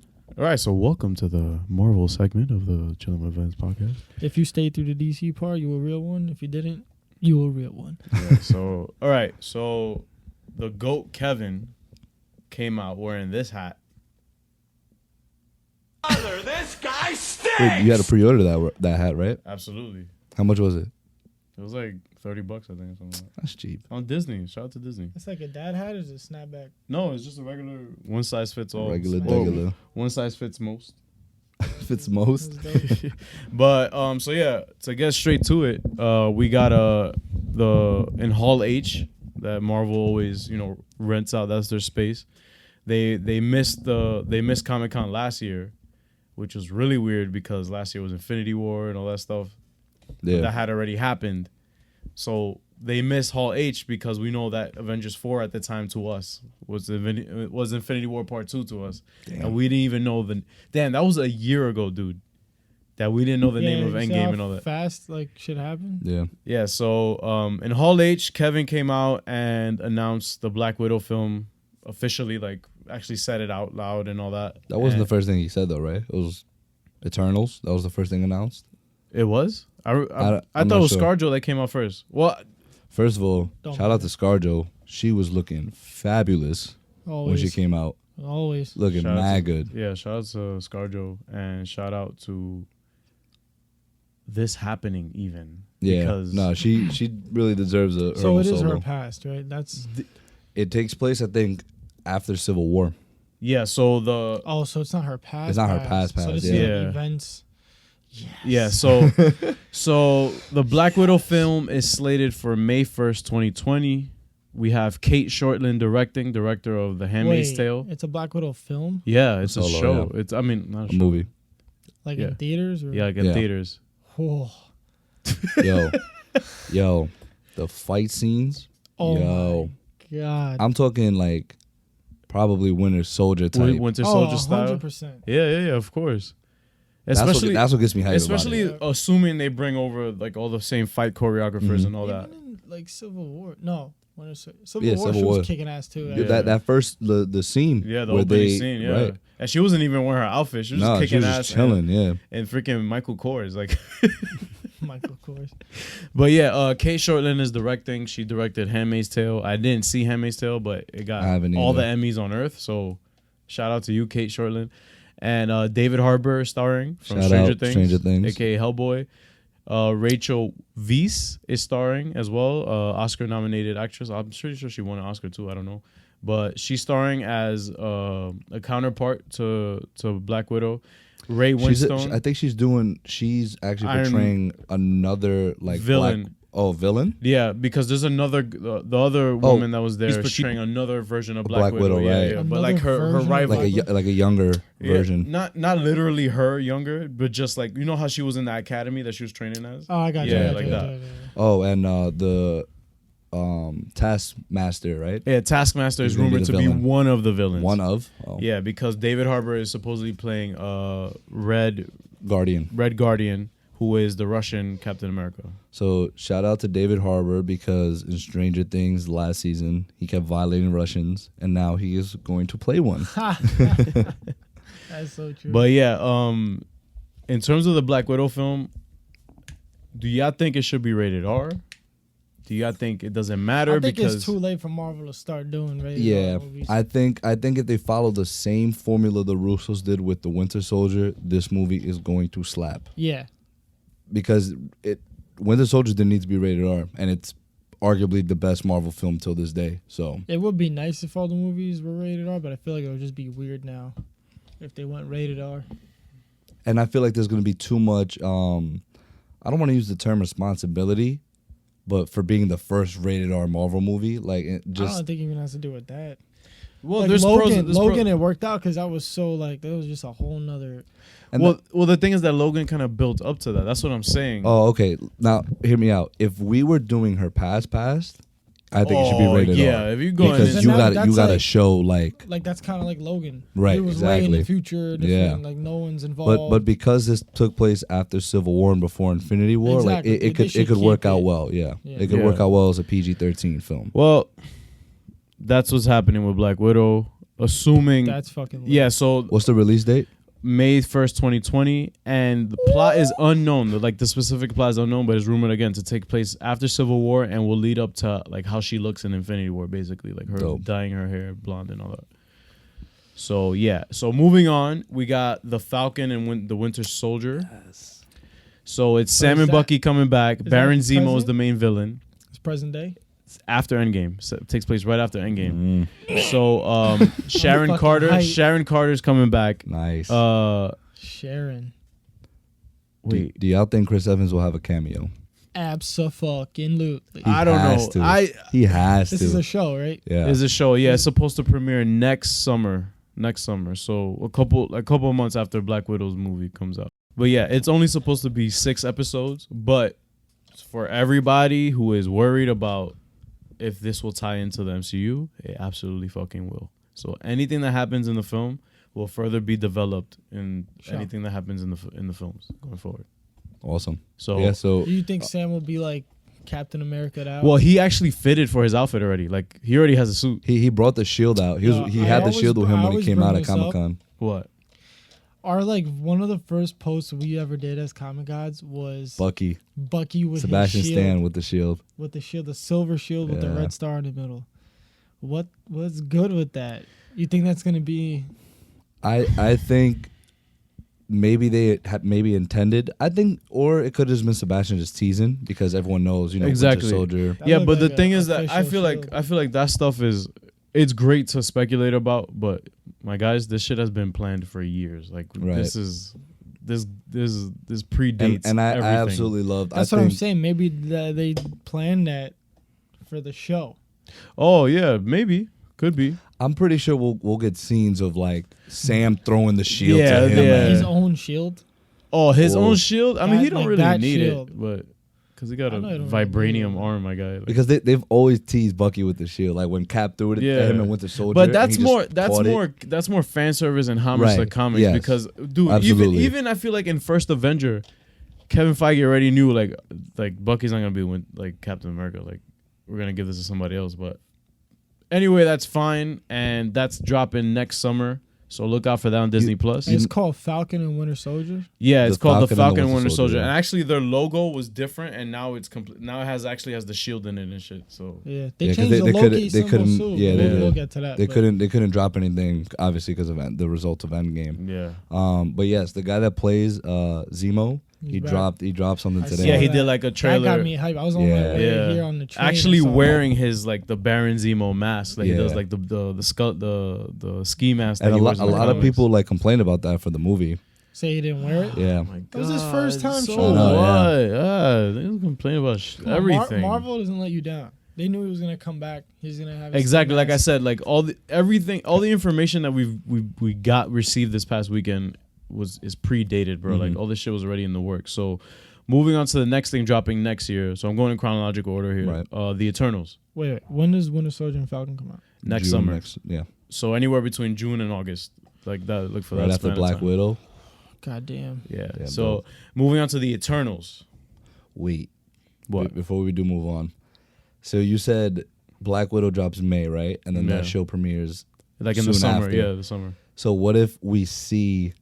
right, so welcome to the Marvel segment of the Chillin Events podcast. If you stayed through the DC part, you a real one. If you didn't, you a real one. Yeah, so, all right, so the GOAT Kevin came out wearing this hat. This guy stinks! Wait, you had to pre-order that hat, right? Absolutely. How much was it? It was like $30, I think, or something like that. That's cheap. On Disney. Shout out to Disney. It's like a dad hat or is it a snapback? No, it's just a regular one size fits all. Regular, Or degular. one size fits most. Fits most. That's dope. But so yeah, to get straight to it, we got in Hall H that Marvel always rents out. That's their space. They missed Comic-Con last year, which was really weird because last year was Infinity War and all that stuff. Yeah. That had already happened. So they missed Hall H because we know that Avengers 4 at the time to us was Infinity War Part 2 to us. Damn. And we didn't even know that was a year ago, dude. That we didn't know the name of you see Endgame how and all that. Fast like shit happened. Yeah. Yeah, so in Hall H, Kevin came out and announced the Black Widow film officially, like actually said it out loud and all that. That wasn't And the first thing he said though, right? It was Eternals. That was the first thing announced. It was? I I'm thought it not was sure. ScarJo that came out first. Well, First of all, Don't shout out to ScarJo. She was looking fabulous when she Always. came out. Always. Looking Shout out mad to- good. yeah, shout out to ScarJo and shout out to this happening even. Yeah. Because No, she really deserves her So own it is solo. her past, right? That's It takes place, I think, after Civil War. yeah, so the so it's not her past. It's not her past, So this yeah. is Yeah. like events. yeah, so so the Black Widow film is slated for May 1st, 2020. We have Kate Shortland director of The Handmaid's Wait, Tale. it's a Black Widow film, Yeah, it's a Solo, show. yeah. It's not A a show. movie. like Yeah. in theaters. Or? Yeah, like in Yeah. theaters. Whoa. Yo, the fight scenes. Oh Yo, my god. I'm talking like probably Winter Soldier type. Winter Soldier style. 100%. Yeah, of course. That's what gets me hyped Especially about it. assuming they bring over like all the same fight choreographers and all that. Even in like Civil War. No. Civil Yeah, War, Civil she War. was kicking ass too. Yeah. That first the scene. Yeah, the where opening they, scene. Yeah, Right. and she wasn't even wearing her outfit. She was No, just she kicking was ass just chilling. Yeah. and freaking Michael Kors. Like, Michael Kors. but yeah, Kate Shortland is directing. She directed Handmaid's Tale. I didn't see Handmaid's Tale, but it got I haven't all the either. Emmys on Earth. So shout out to you, Kate Shortland, and David Harbour starring from Shout Stranger out Things, Stranger Things. aka Hellboy. Rachel Weisz is starring as well, Oscar-nominated actress. I'm pretty sure she won an Oscar too. I don't know, but she's starring as a counterpart to Black Widow, Ray Winstone. I think she's actually Iron- portraying another like Villain. Villain. Yeah, because there's another the other woman that was there portraying another version of Black Widow. Yeah, right. yeah. But like her Another rival, Like a younger Yeah, version. not literally her younger, but just like you know how she was in the academy that she was training as. Oh, I got you. Yeah, I got like you, that. yeah. Oh, and the Taskmaster, right? Yeah, Taskmaster is He's gonna be rumored the to be villain. one of the villains. One of. Oh. Yeah, because David Harbour is supposedly playing Red Guardian. who is the Russian Captain America. So shout out to David Harbour because in Stranger Things last season he kept violating Russians, and now he is going to play one. That's so true. But yeah, in terms of the Black Widow film, do y'all think it should be rated R? Do y'all think it doesn't matter I think because it's too late for Marvel to start doing rated Yeah, R movies. I think if they follow the same formula the Russos did with the Winter Soldier, this movie is going to slap. Yeah. Because Winter Soldier didn't need to be rated R, and it's arguably the best Marvel film till this day. So It would be nice if all the movies were rated R, but I feel like it would just be weird now if they went rated R. and I feel like there's going to be too much. I don't want to use the term responsibility, but for being the first rated R Marvel movie, like it I just don't think it even has to do with that. well, Like there's Logan, pros. Logan, it worked out because that was so like that was just a whole nother. and Well, the thing is that Logan kind of built up to that. That's what I'm saying. oh, okay. Now hear me out. If we were doing her past, I think it should be rated yeah, R. if you're going Because in- you Then got that's you got to like- show like. Like that's kind of like Logan. Right, It was way in the exactly. future. Different, Yeah. Like no one's involved. But because this took place after Civil War and before Infinity War, Exactly. like They it should could work keep out it. well. Yeah, Yeah. it could Yeah. work out well as a PG-13 film. Well, that's what's happening with Black Widow. Assuming that's fucking. Lit. yeah, so What's the release date? May 1st, 2020, and the plot is unknown. The specific plot is unknown, but it's rumored again to take place after Civil War and will lead up to like how she looks in Infinity War, basically, like her Dope. dyeing her hair blonde and all that. So yeah, so moving on, we got the Falcon and the Winter Soldier. Yes. So it's So Sam is and that- Bucky coming back. Baron that Zemo is present? the main villain. It's present day. It's after Endgame. So it takes place right after Endgame. Mm, So Sharon fucking Carter. hype. Sharon Carter's coming back. nice. Sharon. Wait. Do y'all think Chris Evans will have a cameo? Abso-fucking-lutely. I don't has know. to. He has This to. is a show, right? yeah. Is a show? Yeah, it's supposed to premiere next summer. So a couple of months after Black Widow's movie comes out. But yeah, it's only supposed to be 6 episodes. But for everybody who is worried about if this will tie into the MCU, it absolutely fucking will. So anything that happens in the film will further be developed in Sure. anything that happens in the films going forward. Awesome. So Yeah. So Do you think Sam will be like Captain America out? well, he actually fitted for his outfit already. Like he already has a suit. he brought the shield out. He I had the always- shield with I him when he always came bring out at this up. Comic-Con. What? Our like one of the first posts we ever did as Comic Gods was Bucky, Bucky with Sebastian his shield, Stan with the shield. with the shield, the silver shield with the Yeah. red star in the middle. What's good with that? You think that's gonna be? I think maybe they had maybe intended. I think, or it could have just been Sebastian just teasing because everyone knows, Exactly. Winter Soldier. That Yeah, looked but the like thing a is that I official feel like that stuff it's great to speculate about, but my guys, this shit has been planned for years. Like Right. this predates And I everything. absolutely loved. That's I what I'm think saying. Maybe they planned that for the show. Oh yeah, maybe could be. I'm pretty sure we'll get scenes of like Sam throwing the shield Yeah, to him. yeah. and- His own shield. Oh, his Whoa. own shield. I mean, That- he don't like really that need shield. it, but because he got I a know he don't really vibranium need it. arm, my guy. Like, because they've always teased Bucky with the shield, like when Cap threw it Yeah. at him and Winter Soldier. but and that's he just more caught it. that's more fan service and homage to the Right, comics yes. because dude, Absolutely. even I feel like in First Avenger, Kevin Feige already knew like Bucky's not gonna be like Captain America. Like we're gonna give this to somebody else. But anyway, that's fine, and that's dropping next summer. So look out for that on Disney Plus. And it's called Falcon and Winter Soldier. Yeah, it's The called the Falcon Falcon and and the Winter Winter Soldier. Soldier. And actually, their logo was different, and now it's complete. Now it actually has the shield in it and shit. So Yeah, they Yeah, 'cause changed they the couldn't- Loki they symbol couldn't- too. yeah, they we'll did. get to that. They but- couldn't drop anything obviously because of the result of Endgame. yeah, But yes, the guy that plays Zemo, He dropped something I today. Yeah, he that. did like a trailer. That got me hype. I was on my way Yeah. here on the train. Actually I saw wearing his like the Baron Zemo mask. Like he does Yeah. like the skull the ski mask. And that a he lot wears in the of comics. people like complained about that for the movie. Say he didn't wear it. Yeah. Oh my That was his God, first time so showing up. what? Yeah, they was complaining about Come on, everything. Marvel doesn't let you down. They knew he was gonna come back. He's gonna have his Exactly, like I mask. said, like all the information that we got received this past weekend is predated, bro. Like all this shit was already in the works. So moving on to the next thing dropping next year. So I'm going in chronological order here. Right. The Eternals Wait, when does Winter Soldier and Falcon come out? next June summer. Yeah. So anywhere between June and August, like that. Look for Right that. after span of Black time. Widow. God damn. Yeah. Yeah, So dope. moving on to the Eternals. Wait. What? Before we do move on. So you said Black Widow drops in May, right? And then Yeah. that show premieres. Like in the soon summer. after. Yeah, the summer. So what if we see,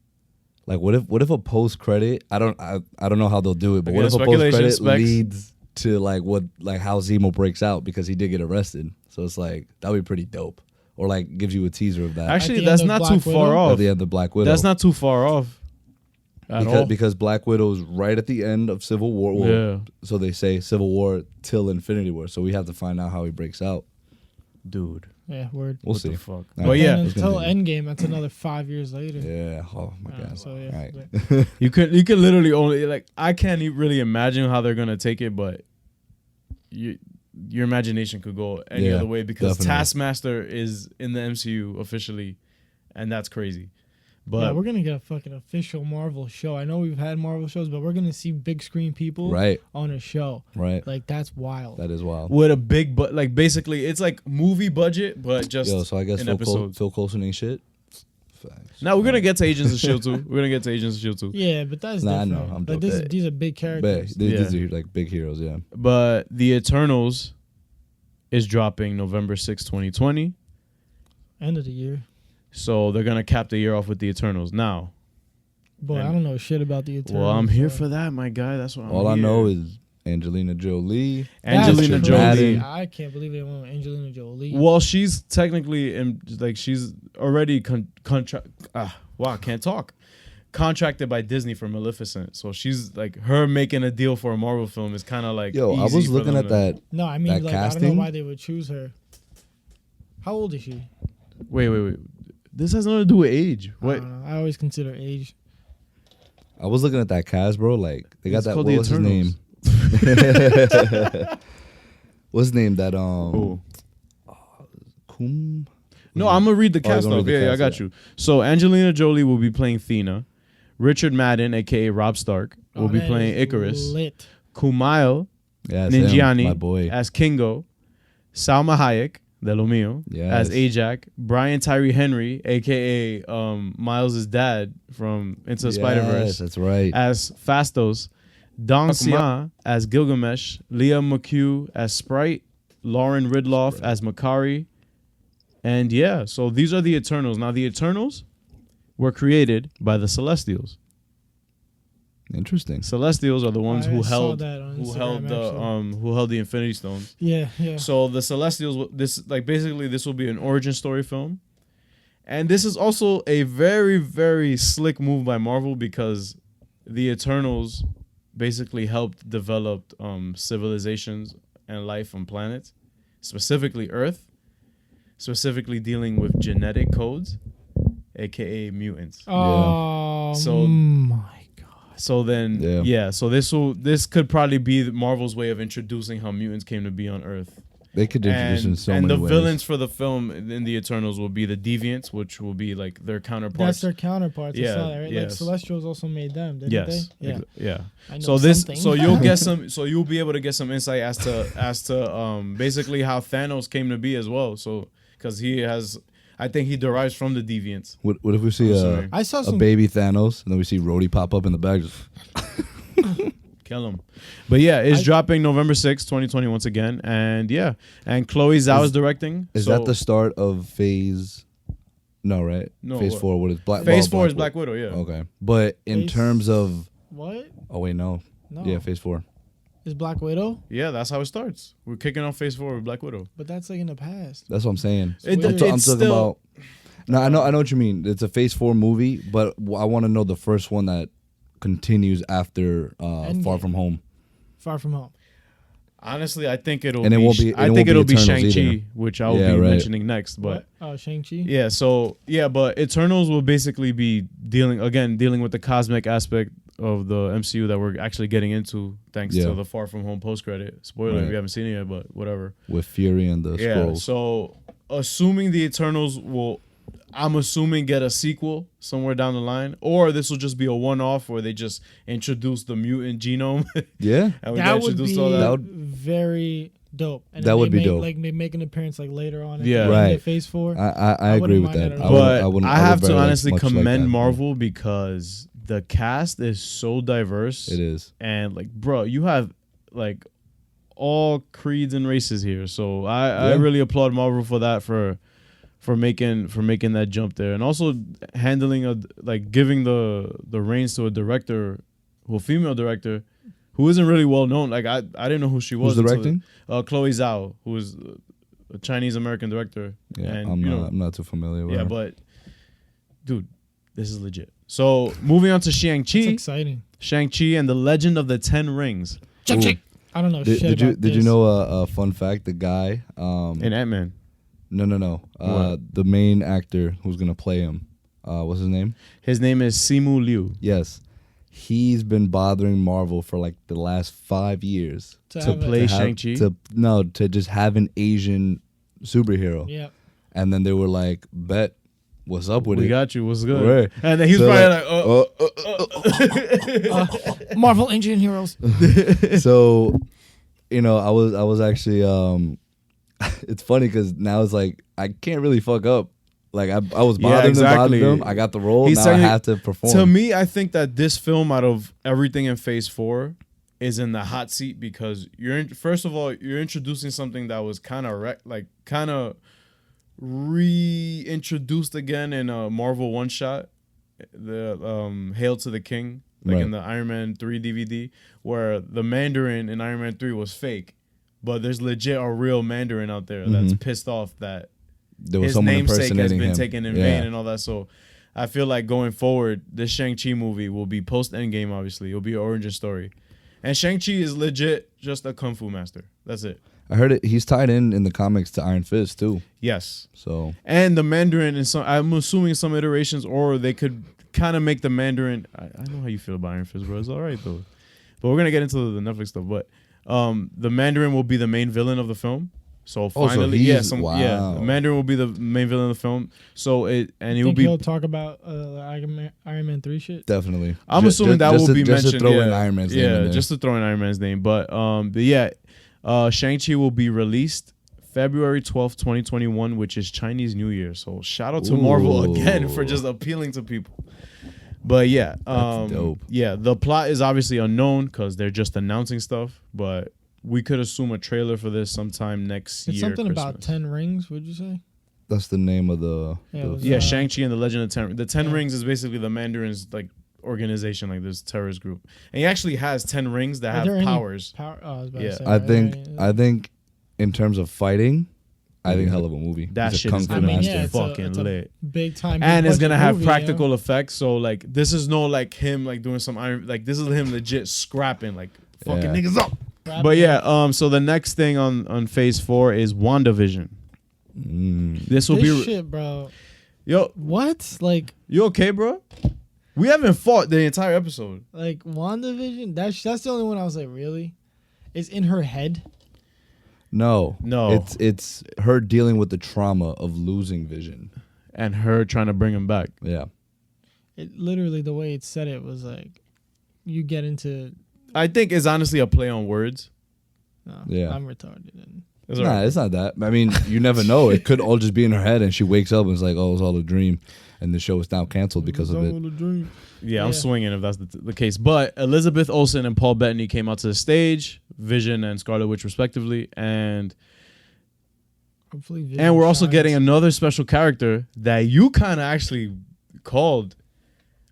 like, what if a post credit? I don't know how they'll do it, but Again, what if a post speculation, credit specs. leads to like how Zemo breaks out because he did get arrested? So it's like that would be pretty dope, or like gives you a teaser of that. Actually, the that's end of not too Black far Widow? at off. the end of Black Widow. That's not too far off. At all. because Black Widow's right at the end of Civil War. Well, Yeah. So they say Civil War till Infinity War. So we have to find out how he breaks out. Dude. Yeah, word. We'll What see. the fuck? All But right. yeah, And let's until continue. Endgame, that's another 5 years later. Yeah. Oh my god. So yeah. All right. you could literally only like I can't really imagine how they're gonna take it, but your imagination could go any Yeah, other way because definitely. Taskmaster is in the MCU officially, and that's crazy. But Yeah, we're gonna get a fucking official Marvel show. I know we've had Marvel shows, but we're gonna see big screen people Right. on a show. Right. Like that's wild. That is wild. with a big like basically it's like movie budget, but just Yo, so I guess in Phil, episodes. Phil Coulson ain't shit. Facts. Now we're gonna get to Agents of Shield too. We're gonna get to Agents of Shield too. Yeah, but that's Nah, I different. know, I'm Like joking. these are big Bet. characters. These are like big heroes, yeah. But the Eternals is dropping November 6, 2020. End of the year. So they're gonna cap the year off with the Eternals. Now, Boy, And- I don't know shit about the Eternals. well, I'm here so- for that, my guy. That's what I'm All I here. know is Angelina Jolie. That's Angelina crazy. Jolie. I can't believe they went with Angelina Jolie. Well, she's technically she's already contracted by Disney for Maleficent. So she's like her making a deal for a Marvel film is kind of like Yo, I easy was for looking them at to- that. No, I mean, that like, I don't casting? know why they would choose her. How old is she? Wait. This has nothing to do with age. I What? don't know. I always consider age. I was looking at that cast, bro. Like they got It's that. called What The was his name? What's his name? That Who? Kum. No, I'm gonna read the Oh, you're cast gonna off. read the Yeah, I cast, got yeah. you. So Angelina Jolie will be playing Thena. Richard Madden, aka Rob Stark, will Oh, be that playing is Icarus. Lit. Kumail Yeah, it's him, Nanjiani my boy. as Kingo. Salma Hayek, de lo mío, Yes. as Ajax. Brian Tyree Henry, aka Miles' dad from Into the Yes, Spider-Verse, that's right. as Fastos. Dong Sia as Gilgamesh. Leah McHugh as Sprite. Lauren Ridloff as Makari. And yeah, so these are the Eternals. Now the Eternals were created by the Celestials. Interesting. Celestials are the ones I who saw held that on who Instagram, held the actually. who held the Infinity Stones. Yeah, yeah. So the Celestials, basically this will be an origin story film, and this is also a very very slick move by Marvel because the Eternals basically helped develop civilizations and life on planets, specifically Earth, specifically dealing with genetic codes, aka mutants. Oh, So- my God. So then, Yeah. so this could probably be Marvel's way of introducing how mutants came to be on Earth. They could introduce in so and many the ways. villains for the film in the Eternals will be the Deviants, which will be like their counterparts. That's their counterparts. Yeah, I saw that, right? Like yes. Celestials also made them, didn't yes, they? Yeah. yeah. I know So this, something. so you'll get some, so you'll be able to get some insight as to basically how Thanos came to be as well. So because he has, I think he derives from the Deviants. What if we see I'm sorry. I saw a some. baby Thanos and then we see Rhodey pop up in the bag? Just, Kill him. But yeah, it's I- dropping November 6th, 2020 once again. And yeah, and Chloe Zhao is directing. is so that the start of phase? No, right? No, Phase what? 4. What is Black? Phase well, 4 is Black Widow, yeah. Okay, but in Phase- terms of What? oh wait no, No. yeah, Phase 4. Is Black Widow? Yeah, that's how it starts. We're kicking off Phase 4 with Black Widow. But that's like in the past. That's what I'm saying. It- It's I'm it's talking still- about. No, I know what you mean. It's a Phase 4 movie, but I want to know the first one that continues after Endgame. Far From Home. Far From Home. Honestly, I think it'll And it be. won't be- I it think won't it'll be be Eternals Shang-Chi, either. which I'll Yeah, be right. mentioning next. But What? Oh, Shang-Chi? yeah, so yeah, but Eternals will basically be dealing with the cosmic aspect of the MCU that we're actually getting into thanks Yeah. to the Far From Home post credit. Spoiler, Right. if you haven't seen it yet, but whatever. With Fury and the Yeah. Scrolls. So assuming the Eternals will, I'm assuming, get a sequel somewhere down the line, or this will just be a one-off where they just introduce the mutant genome. Yeah. And we That get would introduced be to all That that. would- very dope. And That then would they be dope. Like they make an appearance like later on. Yeah. At the end Right. of Phase 4. I agree wouldn't with mind that. that at all. But I would have to very honestly much like commend that. Marvel because the cast is so diverse. It is. And like, bro, you have like all creeds and races here. So I Yeah. really applaud Marvel for that, for making that jump there, and also handling giving the reins to a director, a female director, who isn't really well known. Like I didn't know who she was. Who's directing? Chloe Zhao, who is a Chinese American director. Yeah, and I'm not too familiar with yeah, her. but dude, this is legit. So moving on to It's Shang-Chi exciting. and the Legend of the Ten Rings Shang-Chi. I don't know Did, shit did you about did you this. know a fun fact? The guy, in Ant-Man. no, What? the main actor who's gonna play him, what's his name? His name is Simu Liu. Yes, he's been bothering Marvel for like the last 5 years To have play it. Shang-Chi? to just have an Asian superhero, Yeah. and then they were like, "Bet, what's up with We it?" got you. What's good? Right. And then he's So, probably like, Marvel Ancient Heroes. So, I was actually it's funny because now it's like I can't really fuck up. Like I was Yeah, bothering exactly. them. I got the role. He's Now I saying- have to perform. To me, I think that this film, out of everything in Phase 4, is in the hot seat because first of all, you're introducing something that was kind of reintroduced again in a Marvel one shot, the Hail to the King, like in Right. the Iron Man 3 DVD, where the Mandarin in Iron Man 3 was fake, but there's legit a real Mandarin out there that's pissed off that there was his someone namesake has impersonating been him. taken in Yeah. vain and all that. So I feel like going forward, this Shang-Chi movie will be post-Endgame, obviously. It'll be an origin story. And Shang-Chi is legit just a kung fu master. That's it. I heard it. He's tied in the comics to Iron Fist too. Yes. So And the Mandarin, I'm assuming some iterations, or they could kind of make the Mandarin. I know how you feel about Iron Fist, bro. It's all right, though. But we're going to get into the Netflix stuff. But the Mandarin will be the main villain of the film. So finally, wow. the Mandarin will be the main villain of the film. So he will Think be. he'll talk about Iron Man 3 shit? definitely, I'm assuming that will be just mentioned. to throw in yeah. Iron Man's yeah, name in there. just to throw in Iron Man's name. But yeah, Shang-Chi will be released February 12th, 2021, which is Chinese New Year. So shout out to Marvel again for just appealing to people. But yeah, That's dope. yeah, the plot is obviously unknown because they're just announcing stuff. But we could assume a trailer for this sometime next It's year. something about Christmas. 10 rings, would you say? That's the name of the. Yeah, the it was, Yeah, Uh, Shang-Chi and the Legend of Ten. The Ten yeah. Rings is basically the Mandarin's like organization, like this terrorist group. And he actually has 10 rings that Are there have any powers. Power, oh, I was about Yeah. to say, I are there think. any- I think, in terms of fighting, I think hell of a movie. That He's a shit kung is fu gonna be master. it's a- fucking it's a lit. big time. And big it's gonna budget have movie, practical effects. So like this is no like him like doing some iron, like this is him legit scrapping like fucking Yeah. niggas up. Yeah. But yeah, so the next thing on Phase 4 is WandaVision. This will This be shit, bro. yo. What? Like You okay, bro? We haven't fought the entire episode. WandaVision? That's the only one I was like, really? It's in her head. No. No. It's her dealing with the trauma of losing vision. And her trying to bring him back. Yeah. It literally, the way it said it was like, you get into. I think it's honestly a play on words. No, Yeah. I'm retarded. And It's Nah, alright. it's not that. I mean, you never know. It could all just be in her head, and she wakes up and it's like, oh, it was all a dream, and the show is now canceled because of it. Yeah, I'm Yeah. swinging if that's the case. But Elizabeth Olsen and Paul Bettany came out to the stage, Vision and Scarlet Witch respectively, and hopefully, Vision we're also shines. getting another special character that you kind of actually called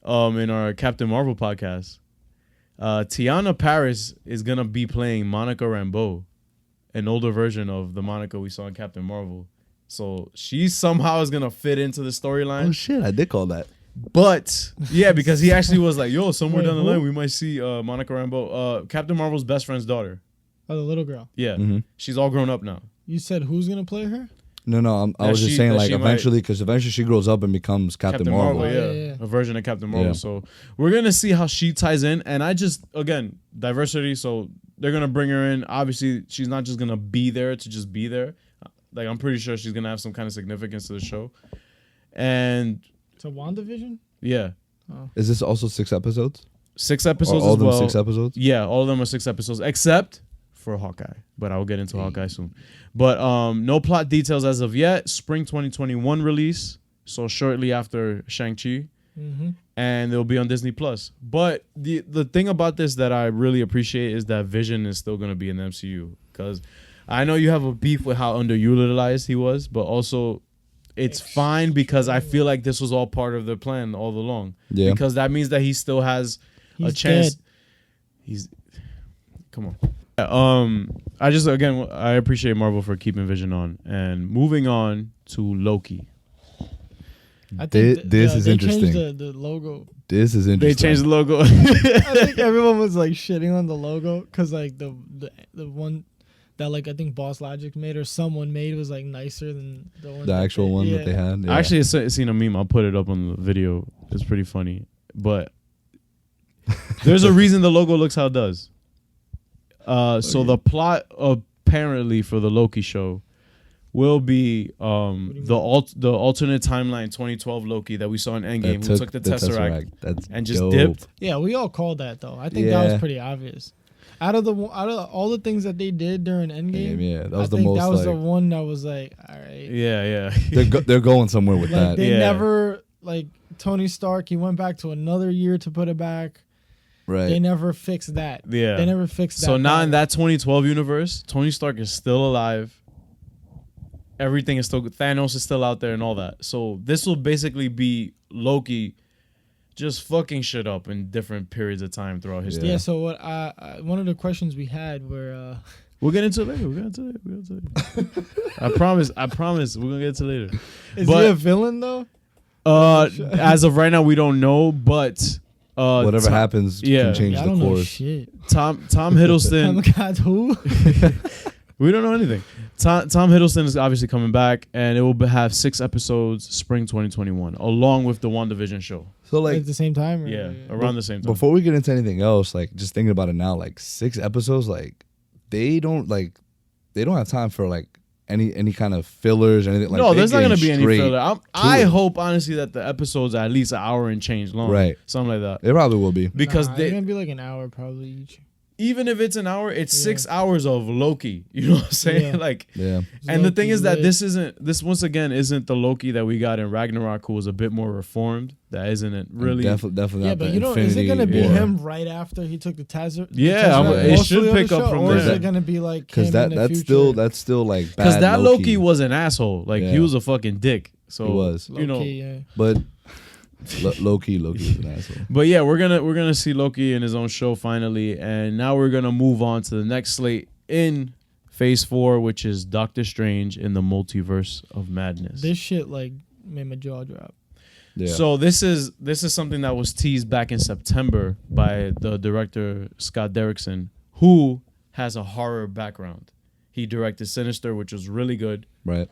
in our Captain Marvel podcast. Tiana Paris is gonna be playing Monica Rambeau, an older version of the Monica we saw in Captain Marvel. So she somehow is gonna fit into the storyline. Oh shit, I did call that. But yeah, because he actually was like, "Yo, somewhere Wait, down the who? line, we might see Monica Rambeau, Captain Marvel's best friend's daughter. Oh, the little girl. Yeah, Mm-hmm. she's all grown up now. You said who's gonna play her? No, I was just saying that like she eventually, because eventually she grows up and becomes Captain Marvel. Oh, yeah. yeah. A version of Captain Marvel. Yeah. So we're gonna see how she ties in, and I just again diversity. So they're gonna bring her in. Obviously, she's not just gonna be there to just be there. Like I'm pretty sure she's gonna have some kind of significance to the show. And To WandaVision? yeah, Is this also 6 episodes? 6 Or episodes all as of them well. 6 episodes? Yeah, all of them are 6 episodes, except for Hawkeye. But I will get into Hawkeye soon. But no plot details as of yet. Spring 2021 release, so shortly after Shang-Chi. Mm-hmm. And it'll be on Disney Plus. But the thing about this that I really appreciate is that Vision is still going to be in the MCU. Because I know you have a beef with how underutilized he was, but also it's fine because I feel like this was all part of their plan all along. Yeah. Because that means that he still has a He's chance. dead. He's come on. I appreciate Marvel for keeping Vision on and moving on to Loki. I think This is they interesting. changed the logo. This is They interesting. changed the logo. I think everyone was like shitting on the logo because like the one that like I think Boss Logic made or someone made was like nicer than the one. The that actual one that they had. Yeah. I actually seen a meme. I'll put it up on the video. It's pretty funny. But there's a reason the logo looks how it does. So the plot apparently for the Loki show will be the alternate timeline 2012 Loki that we saw in Endgame, who took the Tesseract That's and just dope. dipped. Yeah, we all called that though. I think that Yeah. was pretty obvious. Out of all the things that they did during Endgame, Yeah, that was I the think most that was the like one that was like, all right. Yeah. they're going somewhere with Like that. they Yeah. never like Tony Stark. He went back to another year to put it back. Right. They never fixed that. Yeah. They never fixed that. So now in part. that 2012 universe, Tony Stark is still alive. Everything is still Thanos is still out there and all that. So this will basically be Loki just fucking shit up in different periods of time throughout history. Yeah. So what? One of the questions we had were. We'll get into it later. I promise. We're gonna get into it later. Is But- he a villain though? As of right now, we don't know, but Whatever happens yeah. can change Yeah, I the don't know course. shit. Tom Hiddleston. God, who? We don't know anything. Tom Hiddleston is obviously coming back, and it will have 6 episodes spring 2021, along with the WandaVision show. So like At the same time? Or? Yeah, around the same time. before we get into anything else, like just thinking about it now, like 6 episodes, like they don't have time for like any kind of fillers or anything. Like no, they're there's not gonna getting be any straight filler. I it. hope honestly that the episodes are at least an hour and change long, Right. Something like that. They probably will be. Because It's gonna be like an hour probably each. even if it's an hour, it's Yeah. 6 hours of Loki. You know what I'm saying? Yeah. Like, Yeah. and the thing Loki is that lit. this once again isn't the Loki that we got in Ragnarok, who was a bit more reformed. That isn't it really. Definitely Yeah, not but the you know, is it Infinity gonna be War. him right after he took the Tesseract? Yeah, it should pick up from or is there. it gonna be like Because him in the that's future? still like bad Because that Loki was an asshole. Like he Yeah. was a fucking dick. So He was. you know. Low-key, yeah. But Loki was an asshole. But yeah, we're gonna see Loki in his own show finally, and now we're gonna move on to the next slate in Phase 4, which is Doctor Strange in the Multiverse of Madness. This shit like made my jaw drop. Yeah. So this is something that was teased back in September by the director Scott Derrickson, who has a horror background. He directed Sinister, which was really good, right.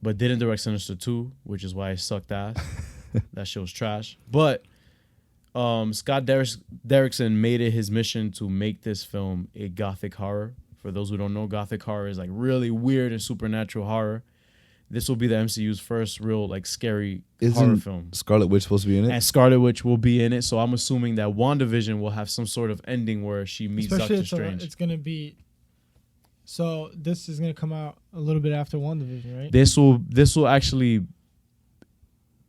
but didn't direct Sinister 2, which is why it sucked ass. That shit was trash. But Scott Derrickson made it his mission to make this film a gothic horror. For those who don't know, gothic horror is like really weird and supernatural horror. This will be the MCU's first real like scary horror film. Scarlet Witch supposed to be in it? And Scarlet Witch will be in it, so I'm assuming that WandaVision will have some sort of ending where she meets Especially Doctor Strange. it's gonna be. So this is gonna come out a little bit after WandaVision, right? This will actually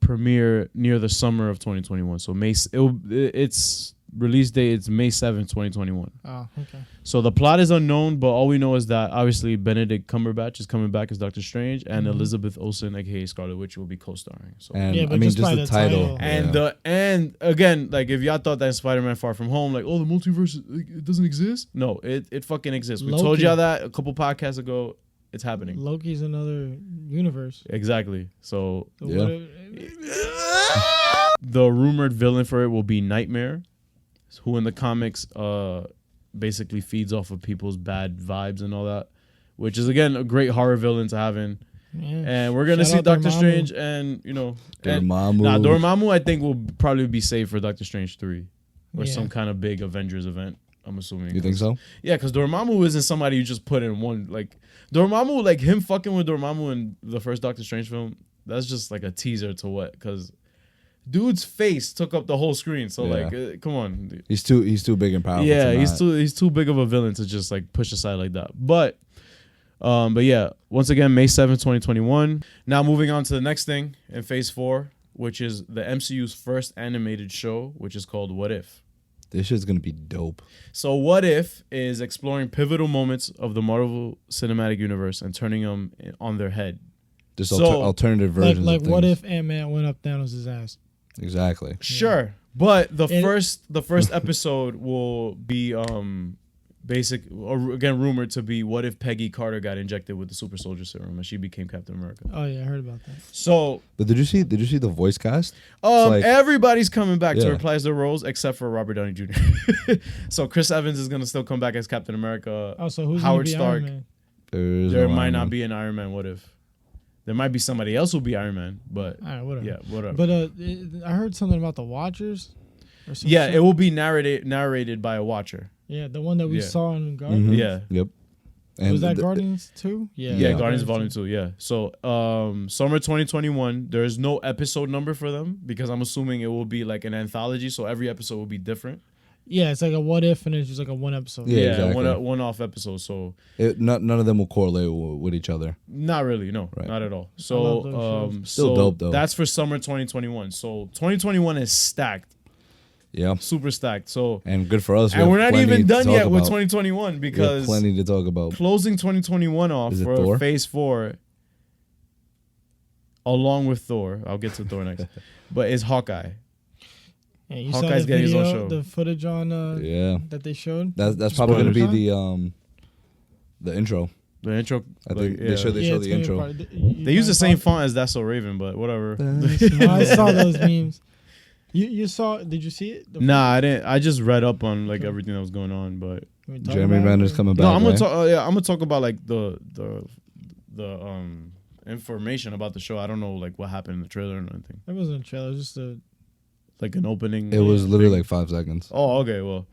premiere near the summer of 2021. So its release date is May 7th, 2021. Oh, okay. So the plot is unknown, but all we know is that obviously Benedict Cumberbatch is coming back as Doctor Strange, and Elizabeth Olsen, aka Scarlet Witch, will be co-starring. So And Yeah, I but mean, just by just the the title. title. and again, like if y'all thought that in Spider-Man Far From Home, like, oh, the multiverse, like, it doesn't exist. No, it fucking exists. We told Loki. y'all that a couple podcasts ago. it's happening. Loki's another universe. Exactly. So So Yeah. the rumored villain for it will be Nightmare, who in the comics basically feeds off of people's bad vibes and all that, which is again a great horror villain to have in. Yeah. And we're gonna Shout see out Doctor Dormammu. Strange, and Dormammu. Dormammu I think will probably be saved for Doctor Strange 3 or Yeah. some kind of big Avengers event. I'm assuming. You think so? Yeah, because Dormammu isn't somebody you just put in one. Like Dormammu, like him fucking with Dormammu in the first Doctor Strange film. That's just like a teaser to what? Because dude's face took up the whole screen. So Yeah. like, come on. Dude. He's too big and powerful. Yeah, to he's not- he's too big of a villain to just like push aside like that. But yeah, once again, May 7th, 2021. Now moving on to the next thing in Phase 4, which is the MCU's first animated show, which is called What If. This shit's gonna be dope. So What If is exploring pivotal moments of the Marvel Cinematic Universe and turning them on their head. Just So- alternative versions. Like of what things. if Ant-Man went up Thanos' ass? Exactly. Sure, but the And- first episode will be again rumored to be what if Peggy Carter got injected with the super soldier serum and she became Captain America. Oh yeah, I heard about that. So But did you see the voice cast? like- everybody's coming back to Yeah. reprise their roles except for Robert Downey Jr. So Chris Evans is gonna still come back as Captain America. Oh, so who's Howard gonna be Stark. Iron Man? There no might Iron not Man. be an Iron Man. What if? There might be somebody else who'll be Iron Man, but All right, whatever. yeah, whatever. But I heard something about the Watchers. Or some yeah, shit. it will be narrated by a Watcher. Yeah, the one that we Yeah. saw in Guardians. Mhm. Yeah. Yep. And Was that the- Guardians 2? Yeah, Yeah. Guardians Volume 2, yeah. So, summer 2021, there's no episode number for them because I'm assuming it will be like an anthology, so every episode will be different. Yeah, it's like a what if, and it's just like a one episode. Yeah, exactly. one-off episode, so none of them will correlate with each other. not really, no, Right. not at all. love those So, shows. Still dope, though. That's for summer 2021. So, 2021 is stacked, Yeah. super stacked. So, And good for us. we and have we're not plenty even to done talk yet with about. 2021 We have because plenty to talk about. closing 2021 off Is it for Thor? Phase 4, along with Thor, I'll get to Thor next, but is Hawkeye. Yeah, you Hawkeye's saw the getting his own video, show. the footage on Yeah. that they showed. That's probably gonna be Spoilers, the intro. The intro, I think like, they show Yeah, the it's gonna be intro. part of They use the same font. font as That's So Raven, but whatever. I saw those memes. You saw? Did you see it? The Nah, I didn't. I just read up on like everything that was going on, but Can we talk Jeremy about it? Renner's coming back. no, I'm gonna right? talk. Yeah, I'm gonna talk about like the information about the show. I don't know like what happened in the trailer or anything. It wasn't a trailer. It was just a. Like an opening. It was literally like 5 seconds. Oh, okay. Well,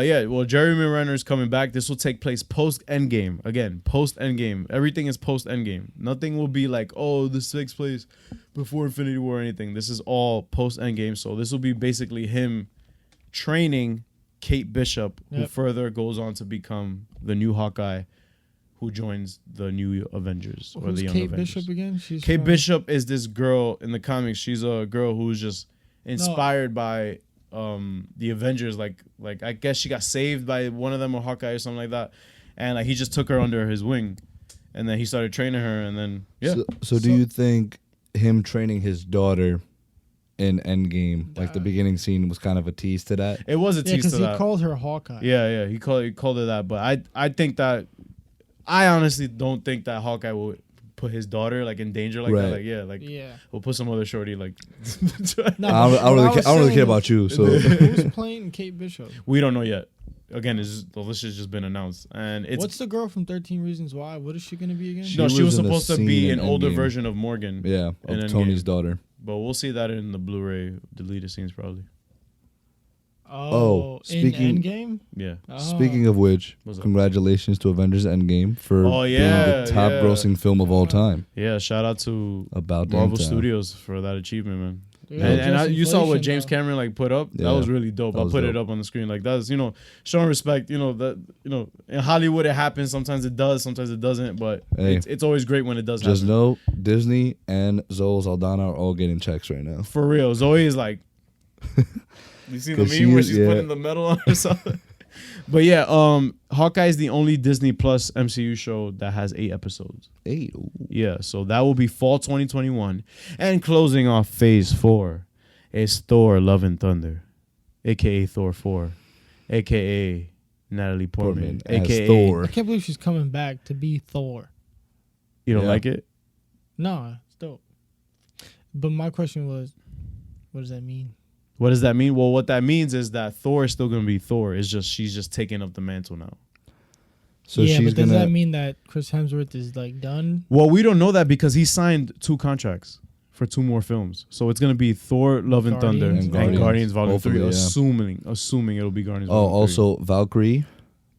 yeah. Well, Jeremy Renner is coming back. This will take place post Endgame. Again, post Endgame. Everything is post Endgame. Nothing will be like, oh, this takes place before Infinity War or anything. This is all post Endgame. So this will be basically him training Kate Bishop, who Yep. further goes on to become the new Hawkeye, who joins the new Avengers or Who's the Young Kate Avengers. Bishop again? She's Kate from- Bishop is this girl in the comics. She's a girl who's just inspired by the Avengers. Like I guess she got saved by one of them or Hawkeye or something like that, and like he just took her under his wing, and then he started training her, and then yeah. So do you think him training his daughter in Endgame, like the beginning scene, was kind of a tease to that? It was a Yeah, tease because to he that. called her Hawkeye. Yeah, he called her that, but I think that I honestly don't think that Hawkeye will put his daughter like in danger like Right. that. Like like Yeah. we'll put some other shorty like. No, I don't what really, was I don't really saying care is- about you. So Who's playing Kate Bishop? We don't know yet. Again, the list has just been announced, and it's What's the girl from 13 Reasons Why? What is she gonna be again? no. She She was was in a supposed to be scene an in older Endgame. version of Morgan. yeah, in of Endgame. Tony's daughter. But we'll see that in the Blu-ray deleted scenes probably. Oh, speaking- in Endgame. Yeah. Oh. Speaking of which, What's up? congratulations to Avengers Endgame for Oh, being yeah, the top yeah. grossing film of all time. Yeah, shout out to About damn Marvel time. Studios for that achievement, man. Yeah, And just you saw what inflation, James though. Cameron like put up. Yeah, That was really dope. that I'll was put it dope. up on the screen. Like that's showing respect. That in Hollywood it happens. Sometimes it does. Sometimes it doesn't. But Hey. it's always great when it does Just happen. know Disney and Zoe Saldana are all getting checks right now. For real, Zoe is like. You see the 'Cause she meme where is- she's yeah. putting the medal on herself. But yeah, Hawkeye is the only Disney Plus MCU show that has 8 episodes. Hey, ooh. Yeah, so that will be fall 2021. And closing off Phase 4 is Thor Love and Thunder, a.k.a. Thor 4, a.k.a. Natalie Portman, Portman as a.k.a. Thor. I can't believe she's coming back to be Thor. You don't Yeah. like it? No, it's dope. But my question was, what does that mean? What does that mean? Well, what that means is that Thor is still going to be Thor. It's just she's just taking up the mantle now. So yeah, she's but does gonna. that mean that Chris Hemsworth is like done? Well, we don't know that because he signed 2 contracts for 2 more films. So it's going to be Thor, Love and Thunder, Guardians and and Guardians Volume 3, Hopefully, yeah. assuming it'll be Guardians Oh, Volume 3. also Valkyrie,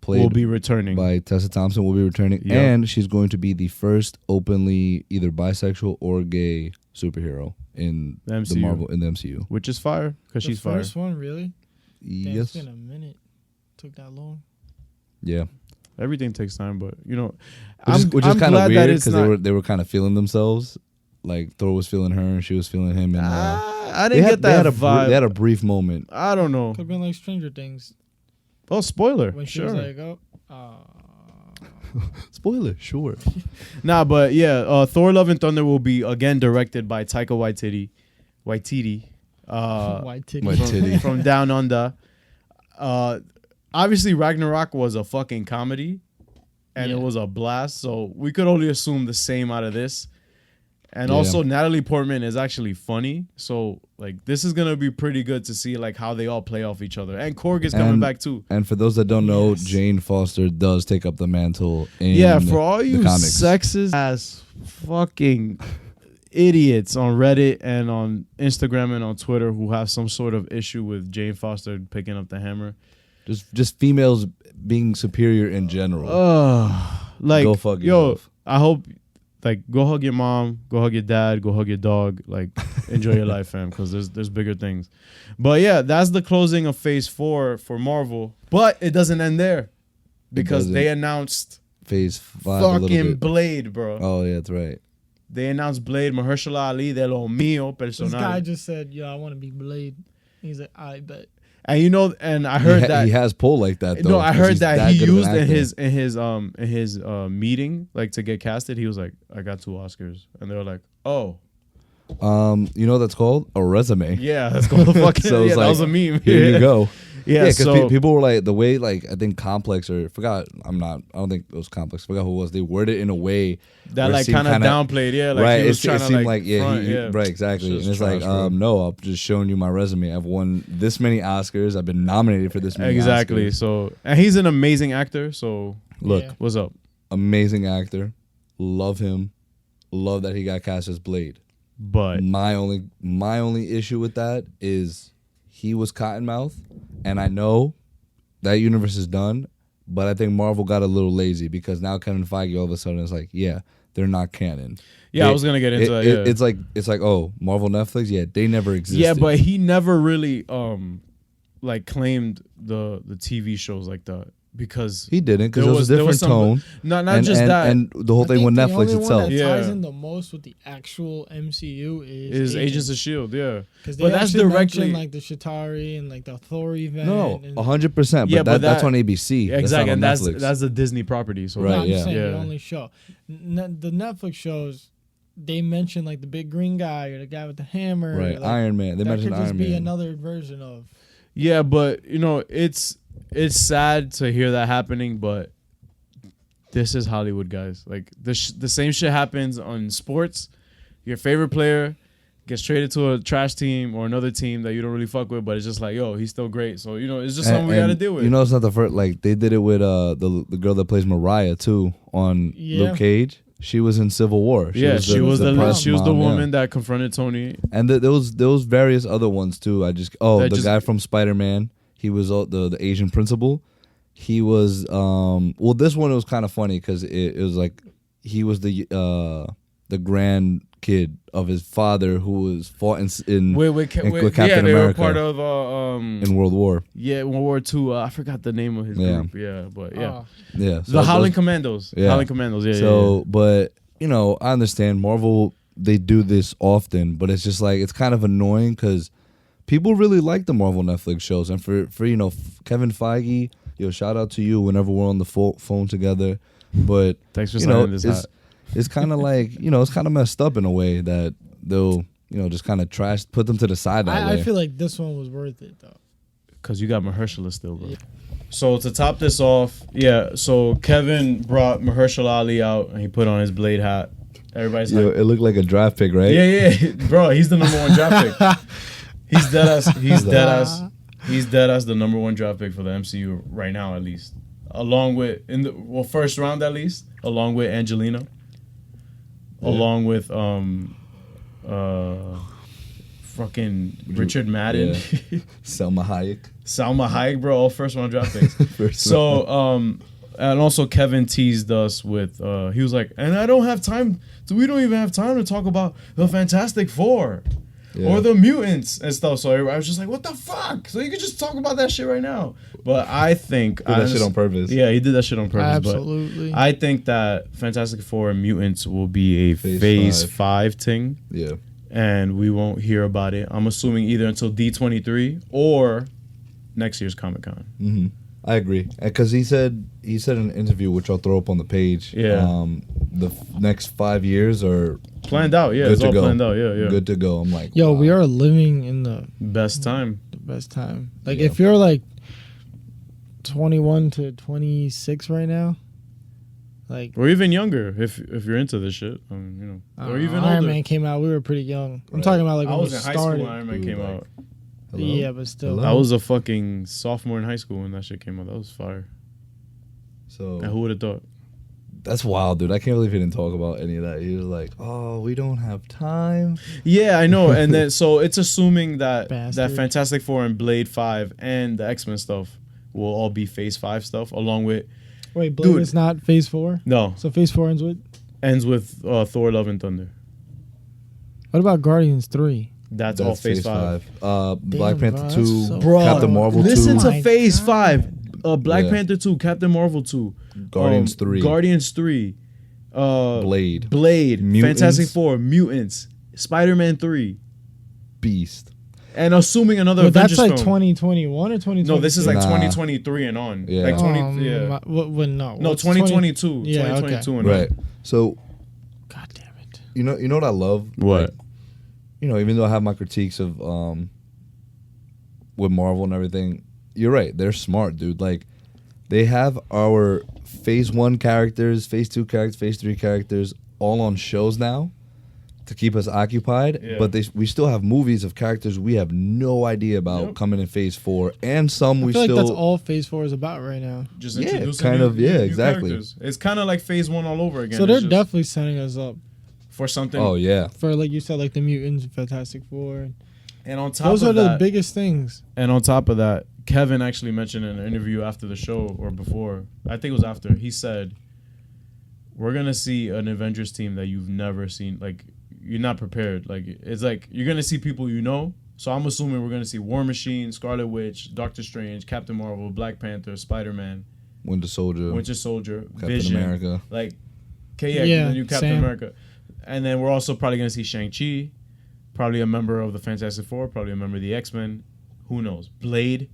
played will be returning. by Tessa Thompson, will be returning, Yep. and she's going to be the first openly either bisexual or gay superhero in The the MCU. Marvel in the MCU. Which is fire because The she's fire. first one, really? Damn, Yes. it's been a minute. Took that long. Yeah. Everything takes time, but Which I'm is I'm kind of glad that weird it's because not. they were kind of feeling themselves. Like Thor was feeling her and she was feeling him. And I they didn't had, get that they had a vibe. they had a brief moment. I don't know. Could have been like Stranger Things Oh, spoiler. when she Sure. was like, oh, Spoiler, sure. Nah, but yeah, Thor: Love and Thunder will be again directed by Taika Waititi, white titty. White titty. from Down Under. Obviously, Ragnarok was a fucking comedy, and Yeah. it was a blast. So we could only assume the same out of this. And Yeah. also, Natalie Portman is actually funny. So like, this is gonna be pretty good to see like how they all play off each other. And Korg is coming And- back too. And for those that don't know, Yes. Jane Foster does take up the mantle in Yeah, for all the you comics. sexist ass fucking idiots on Reddit and on Instagram and on Twitter who have some sort of issue with Jane Foster picking up the hammer. Just females being superior in general. Like, Go fuck yo, yourself. I hope, like, go hug your mom, go hug your dad, go hug your dog. Like, enjoy your life, fam, because there's bigger things. But yeah, that's the closing of Phase 4 for Marvel. But it doesn't end there because doesn't. they announced Phase 5 a little fucking bit. Blade, bro. Oh yeah, that's right. They announced Blade, Mahershala Ali, de lo mío This guy personal. just said, yo, I want to be Blade. He's like, I bet. And you know, and I heard that. He has pull like that though. No, I 'cause heard he's that he good of an used in actor. his meeting, like, to get casted. He was like, I got 2 Oscars, and they were like, oh You know what that's called? A resume. yeah, that's called the fucking. So yeah, it's that like, was a meme. Here you go. Yeah, because so people were like, the way, like, I think Complex or I don't think it was Complex. I forgot who it was. They worded it in a way that where it like seemed kind of kinda- downplayed. Yeah, like right. he was It trying to seemed like, like front, he, right, exactly. It's And it's just like, trash, bro. no, I'm just showing you my resume. I've won this many Oscars. I've been nominated for this many Exactly. Oscars. So, and he's an amazing actor. So, Look, Yeah. what's up? amazing actor. Love him. Love that he got cast as Blade. But My only issue with that is he was Cottonmouth, and I know that universe is done, but I think Marvel got a little lazy because now Kevin Feige all of a sudden is like, yeah, they're not canon. yeah, I was gonna get into that. Yeah, It's like, oh, Marvel Netflix, yeah, they never existed. yeah, but he never really like claimed the TV shows like that because he didn't because there it was a different some- tone. Not and, just and, that. and the whole I thing think with the Netflix only itself. one that Yeah. ties in the most with the actual MCU is Agents of Shield, yeah. Because they But that's actually directly mentioned, like the Shatari and like the Thor event. No, and, 100%. Yeah, But but that's that- on ABC. exactly, and that's that's not on Netflix. that's a Disney property. So Right, No, I'm yeah. just saying the Yeah. only show. The Netflix shows, they mention like the big green guy or the guy with the hammer. Right, like, Iron Man. They that mentioned could just Iron be Man. another version of. yeah, but you know it's sad to hear that happening, but this is Hollywood, guys. Like the same shit happens on sports. Your favorite player gets traded to a trash team or another team that you don't really fuck with, but it's just like, yo, he's still great. So you know, it's just something we got to deal with. You know, it's not the first. Like they did it with the girl that plays Mariah too on Yeah. Luke Cage. She was in Civil War. yeah, she was the press mom, yeah. woman that confronted Tony. And there was various other ones too. The That guy from Spider-Man. He was the Asian principal. He was well, this one was kind of funny because it was like he was the grandkid of his father who was fought in With Captain yeah, they America were part of in World War. yeah, World War II. I forgot the name of his Yeah. group. Yeah, but yeah, Yeah, so the Howling those- Commandos. Yeah. Howling Commandos. Yeah. So, but you know, I understand Marvel. They do this often, but it's just like it's kind of annoying because people really like the Marvel Netflix shows, and for Kevin Feige, shout out to you whenever we're on the phone together. But Thanks for you know, signing this hat. it's kind of like it's kind of messed up in a way that they'll just kind of put them to the side that way. I feel like this one was worth it though. Because you got Mahershala still, bro. So to top this off, so Kevin brought Mahershala Ali out and he put on his Blade hat. Everybody's Yo, like, it looked like a draft pick, right? yeah, bro, he's the number 1 draft pick. He's dead ass. He's dead ass the number 1 draft pick for the MCU right now, at least. Along with first round at least, along with Angelina, along with fucking Richard Madden, Salma Hayek, bro, all first round draft picks. So and also Kevin teased us with he was like, and I don't have time, so we don't even have time to talk about the Fantastic Four. Yeah. Or the mutants and stuff. So I was just like, what the fuck? So you could just talk about that shit right now. But I think... Did that shit on purpose. Yeah, he did that shit on purpose. Absolutely. But I think that Fantastic Four and mutants will be a phase 5 thing. Yeah. And we won't hear about it. I'm assuming either until D23 or next year's Comic-Con. Mm-hmm. I agree. Because he said in an interview, which I'll throw up on the page, the next 5 years are... planned out, yeah. It's all planned out, yeah. Good to go. I'm like, yo, we are living in the best time. Like, if you're like 21 to 26 right now, like, or even younger, if you're into this shit, you know, or even Iron older. Man came out, we were pretty young. I'm talking about like when I was we in high started. school when Iron Man came out. Hello? Yeah, but still, I was a fucking sophomore in high school when that shit came out. That was fire. So and who would have thought? That's wild, dude. I can't believe he didn't talk about any of that. He was like, "Oh, we don't have time." Yeah, I know. And then so it's assuming that Bastard. that Fantastic Four and Blade 5 and the X-Men stuff will all be Phase 5 stuff, along with wait, Blade is not Phase 4. No, So Phase 4 ends with Thor: Love and Thunder. What about Guardians 3? That's all Phase 5. Black Panther bro, 2, that's so Captain Marvel 2, Listen to My Phase God. 5. Black Yeah. Panther 2, Captain Marvel 2, Guardians 3, Guardians 3, Blade, Mutants, Fantastic Four, Mutants, Spider-Man 3, Beast. and assuming another But Avengers that's like film. 2021 or 2020. No, this is like Nah. 2023 and on. Yeah. Like 20, yeah. No, No, what's 2022. 20 Yeah, 2022 okay. and Right. on. So God damn it. you know what I love? What? Like, you know, even though I have my critiques of with Marvel and everything, you're right. They're smart, dude. Like, they have our Phase 1 characters, Phase 2 characters, Phase 3 characters all on shows now to keep us occupied. Yeah. But we still have movies of characters we have no idea about coming in Phase 4, and some I we feel still. like that's all Phase 4 is about right now. Just Yeah, introducing kind of, yeah, new exactly. characters. It's kind of like Phase 1 all over again. So It's they're just definitely setting us up for something. Oh yeah, for, like you said, like the Mutants, Fantastic Four. And on top Those of are that, the biggest things. And on top of that, Kevin actually mentioned in an interview after the show or before, I think it was after, he said, we're going to see an Avengers team that you've never seen. Like, you're not prepared. Like, it's like, you're going to see people you know. So I'm assuming we're going to see War Machine, Scarlet Witch, Doctor Strange, Captain Marvel, Black Panther, Spider-Man, Winter Soldier, Captain Captain America. Like, Yeah, the new Captain Sam. America. And then we're also probably going to see Shang-Chi, probably a member of the Fantastic Four, probably a member of the X-Men. Who knows? Blade.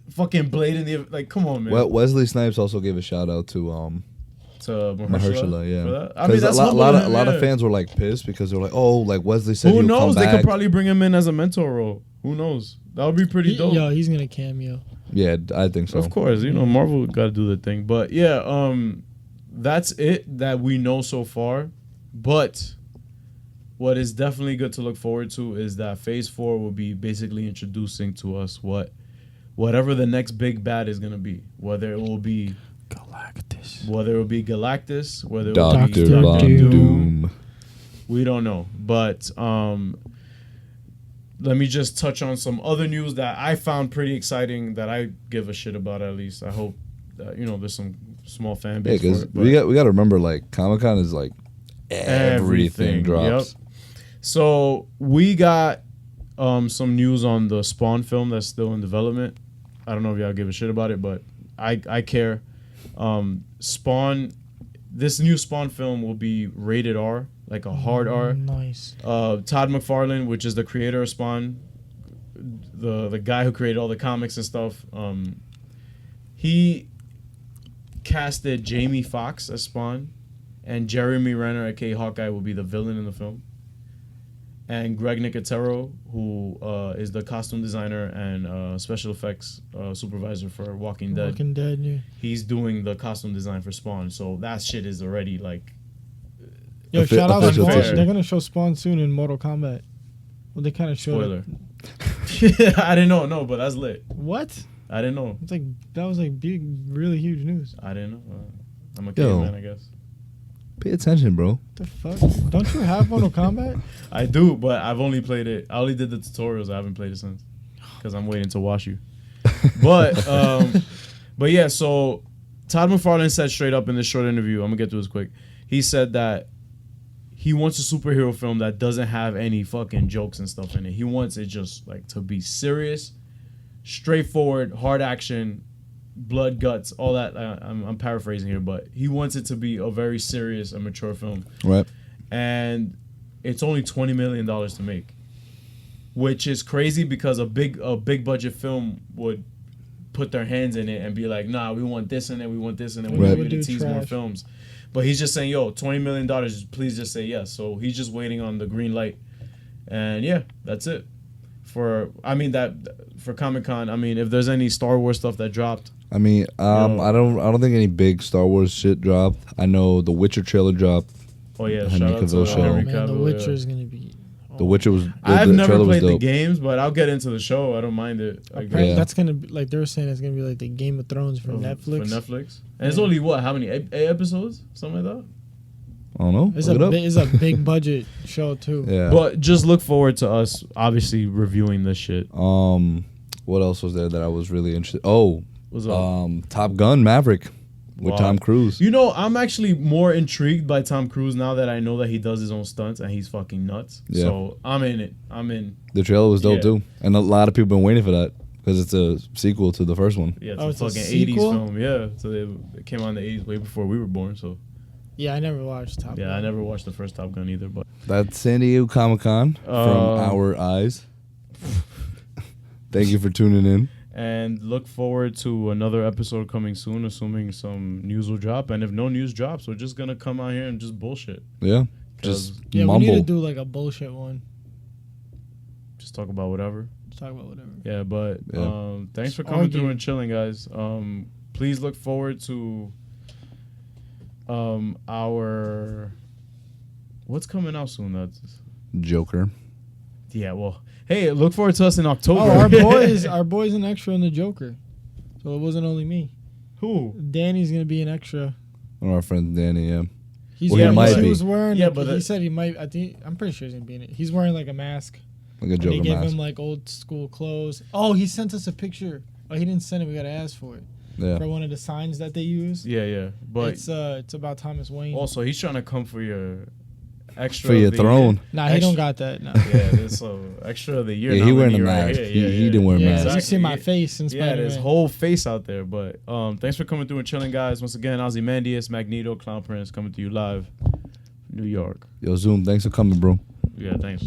Fucking Blade in the... Like, come on, man. Well, Wesley Snipes also gave a shout out to To Mahershala, yeah. for that. I mean, that's a lot humble of him, yeah. fans were like pissed because they're like, oh, like Wesley said, Who he'll knows? come They back. could probably bring him in as a mentor role. Who knows? That would be pretty dope. Yo, he's gonna cameo. Yeah, I think so. Of course, you know, Marvel got to do their thing. But yeah, that's it that we know so far. But what is definitely good to look forward to is that Phase 4 will be basically introducing to us whatever the next big bad is going to be. Whether it will be Galactus. whether it will be Galactus, whether it will Doctor be Von Doom. we don't know. But let me just touch on some other news that I found pretty exciting that I give a shit about at least. I hope that, you know, there's some small fan Yeah, base because for it. but- we got to remember, like, Comic-Con is like everything drops. Yep. So we got some news on the Spawn film that's still in development. I don't know if y'all give a shit about it, but I care. Spawn, this new Spawn film will be rated R, like a hard R. Nice. Todd McFarlane, which is the creator of Spawn, the guy who created all the comics and stuff, he casted Jamie Foxx as Spawn, and Jeremy Renner, aka Hawkeye, will be the villain in the film. and Greg Nicotero, who is the costume designer and special effects supervisor for Walking Dead. Walking Dead, yeah. He's doing the costume design for Spawn, so that shit is already like. Yo, shout out official Spawn. teaser. They're gonna show Spawn soon in Mortal Kombat. Well, they kind of showed Spoiler. it. I didn't know. No, but that's lit. What? I didn't know. It's like that was like big, really huge news. I didn't know. I'm a Yo. caveman, I guess. Pay attention, bro. What the fuck? Don't you have Mortal Kombat? I do, but I've only played it. I only did the tutorials. I haven't played it since because I'm waiting to watch you. But yeah. So Todd McFarlane said straight up in this short interview. I'm gonna get to this quick. He said that he wants a superhero film that doesn't have any fucking jokes and stuff in it. He wants it just like to be serious, straightforward, hard action, blood, guts, all that. I'm paraphrasing here, but he wants it to be a very serious and mature film. Right. And it's only $20 million to make, which is crazy because a big budget film would put their hands in it and be like, nah, we want this in it, we want this in it, we Right. want you We to do tease more trash. films. But he's just saying, yo, $20 million, please just say yes. So he's just waiting on the green light. And yeah, that's it. For Comic-Con, I mean, if there's any Star Wars stuff that dropped. I mean, I don't think any big Star Wars shit dropped. I know the Witcher trailer dropped. Oh yeah, Henry shout out to Cavill show. Henry Man, The Cavill, Witcher's gonna be. The Witcher was. I've the never trailer was played the dope. games, but I'll get into the show. I don't mind it. Apparently Yeah. that's gonna be like they were saying it's gonna be like the Game of Thrones for Netflix. For Netflix. And it's only what? How many? Eight episodes? Something like that? I don't know. It's Look it up. it's a big budget show too. Yeah. But just look forward to us obviously reviewing this shit. What else was there that I was really interested? Oh, What's up? Top Gun Maverick with Wow. Tom Cruise. You know, I'm actually more intrigued by Tom Cruise now that I know that he does his own stunts and he's fucking nuts. Yeah. So I'm in it. I'm in. The trailer was dope Yeah. too, and a lot of people been waiting for that because it's a sequel to the first one. Yeah, it's Oh, a it's a fucking 80s sequel? film. Yeah. So it came out in the 80s way before we were born. So Yeah, I never watched Top yeah, Gun. I never watched the first Top Gun either. But That's San Diego Comic-Con from our eyes. Thank you for tuning in. and look forward to another episode coming soon, assuming some news will drop. And if no news drops, we're just gonna come out here and just bullshit. Yeah, 'Cause- just Yeah, mumble. we need to do like a bullshit one. Just talk about whatever. Talk about whatever. Yeah, but Yeah. thanks for Just coming argue. through and chilling, guys. Please look forward to our what's coming out soon. That's Joker. yeah. Well, hey, look forward to us in October. Oh, our boy's an extra in the Joker, so it wasn't only me. Who? Danny's gonna be an extra. One of our friends, Danny. Yeah. He's Well, he wearing, might he be. was wearing. Yeah, like, but he that- said he might. I'm pretty sure he's gonna be in it. He's wearing like a mask. Like a And Joker they gave mask. him like old school clothes. Oh, he sent us a picture. Oh, he didn't send it. We gotta ask for it Yeah. for one of the signs that they use. Yeah. But It's about Thomas Wayne. also, he's trying to come for your extra For your of the throne. Nah, he extra- don't got that. Nah. Year. Yeah, this extra of the year. Yeah, he wearing a nominee right mask. here. He didn't wear a Yeah, mask. you see my Yeah. face in Yeah, Spider-Man. there's whole face out there. But thanks for coming through and chilling, guys. Once again, Ozymandias, Magneto, Clown Prince coming to you live, New York. Yo, Zoom, thanks for coming, bro. Yeah, thanks.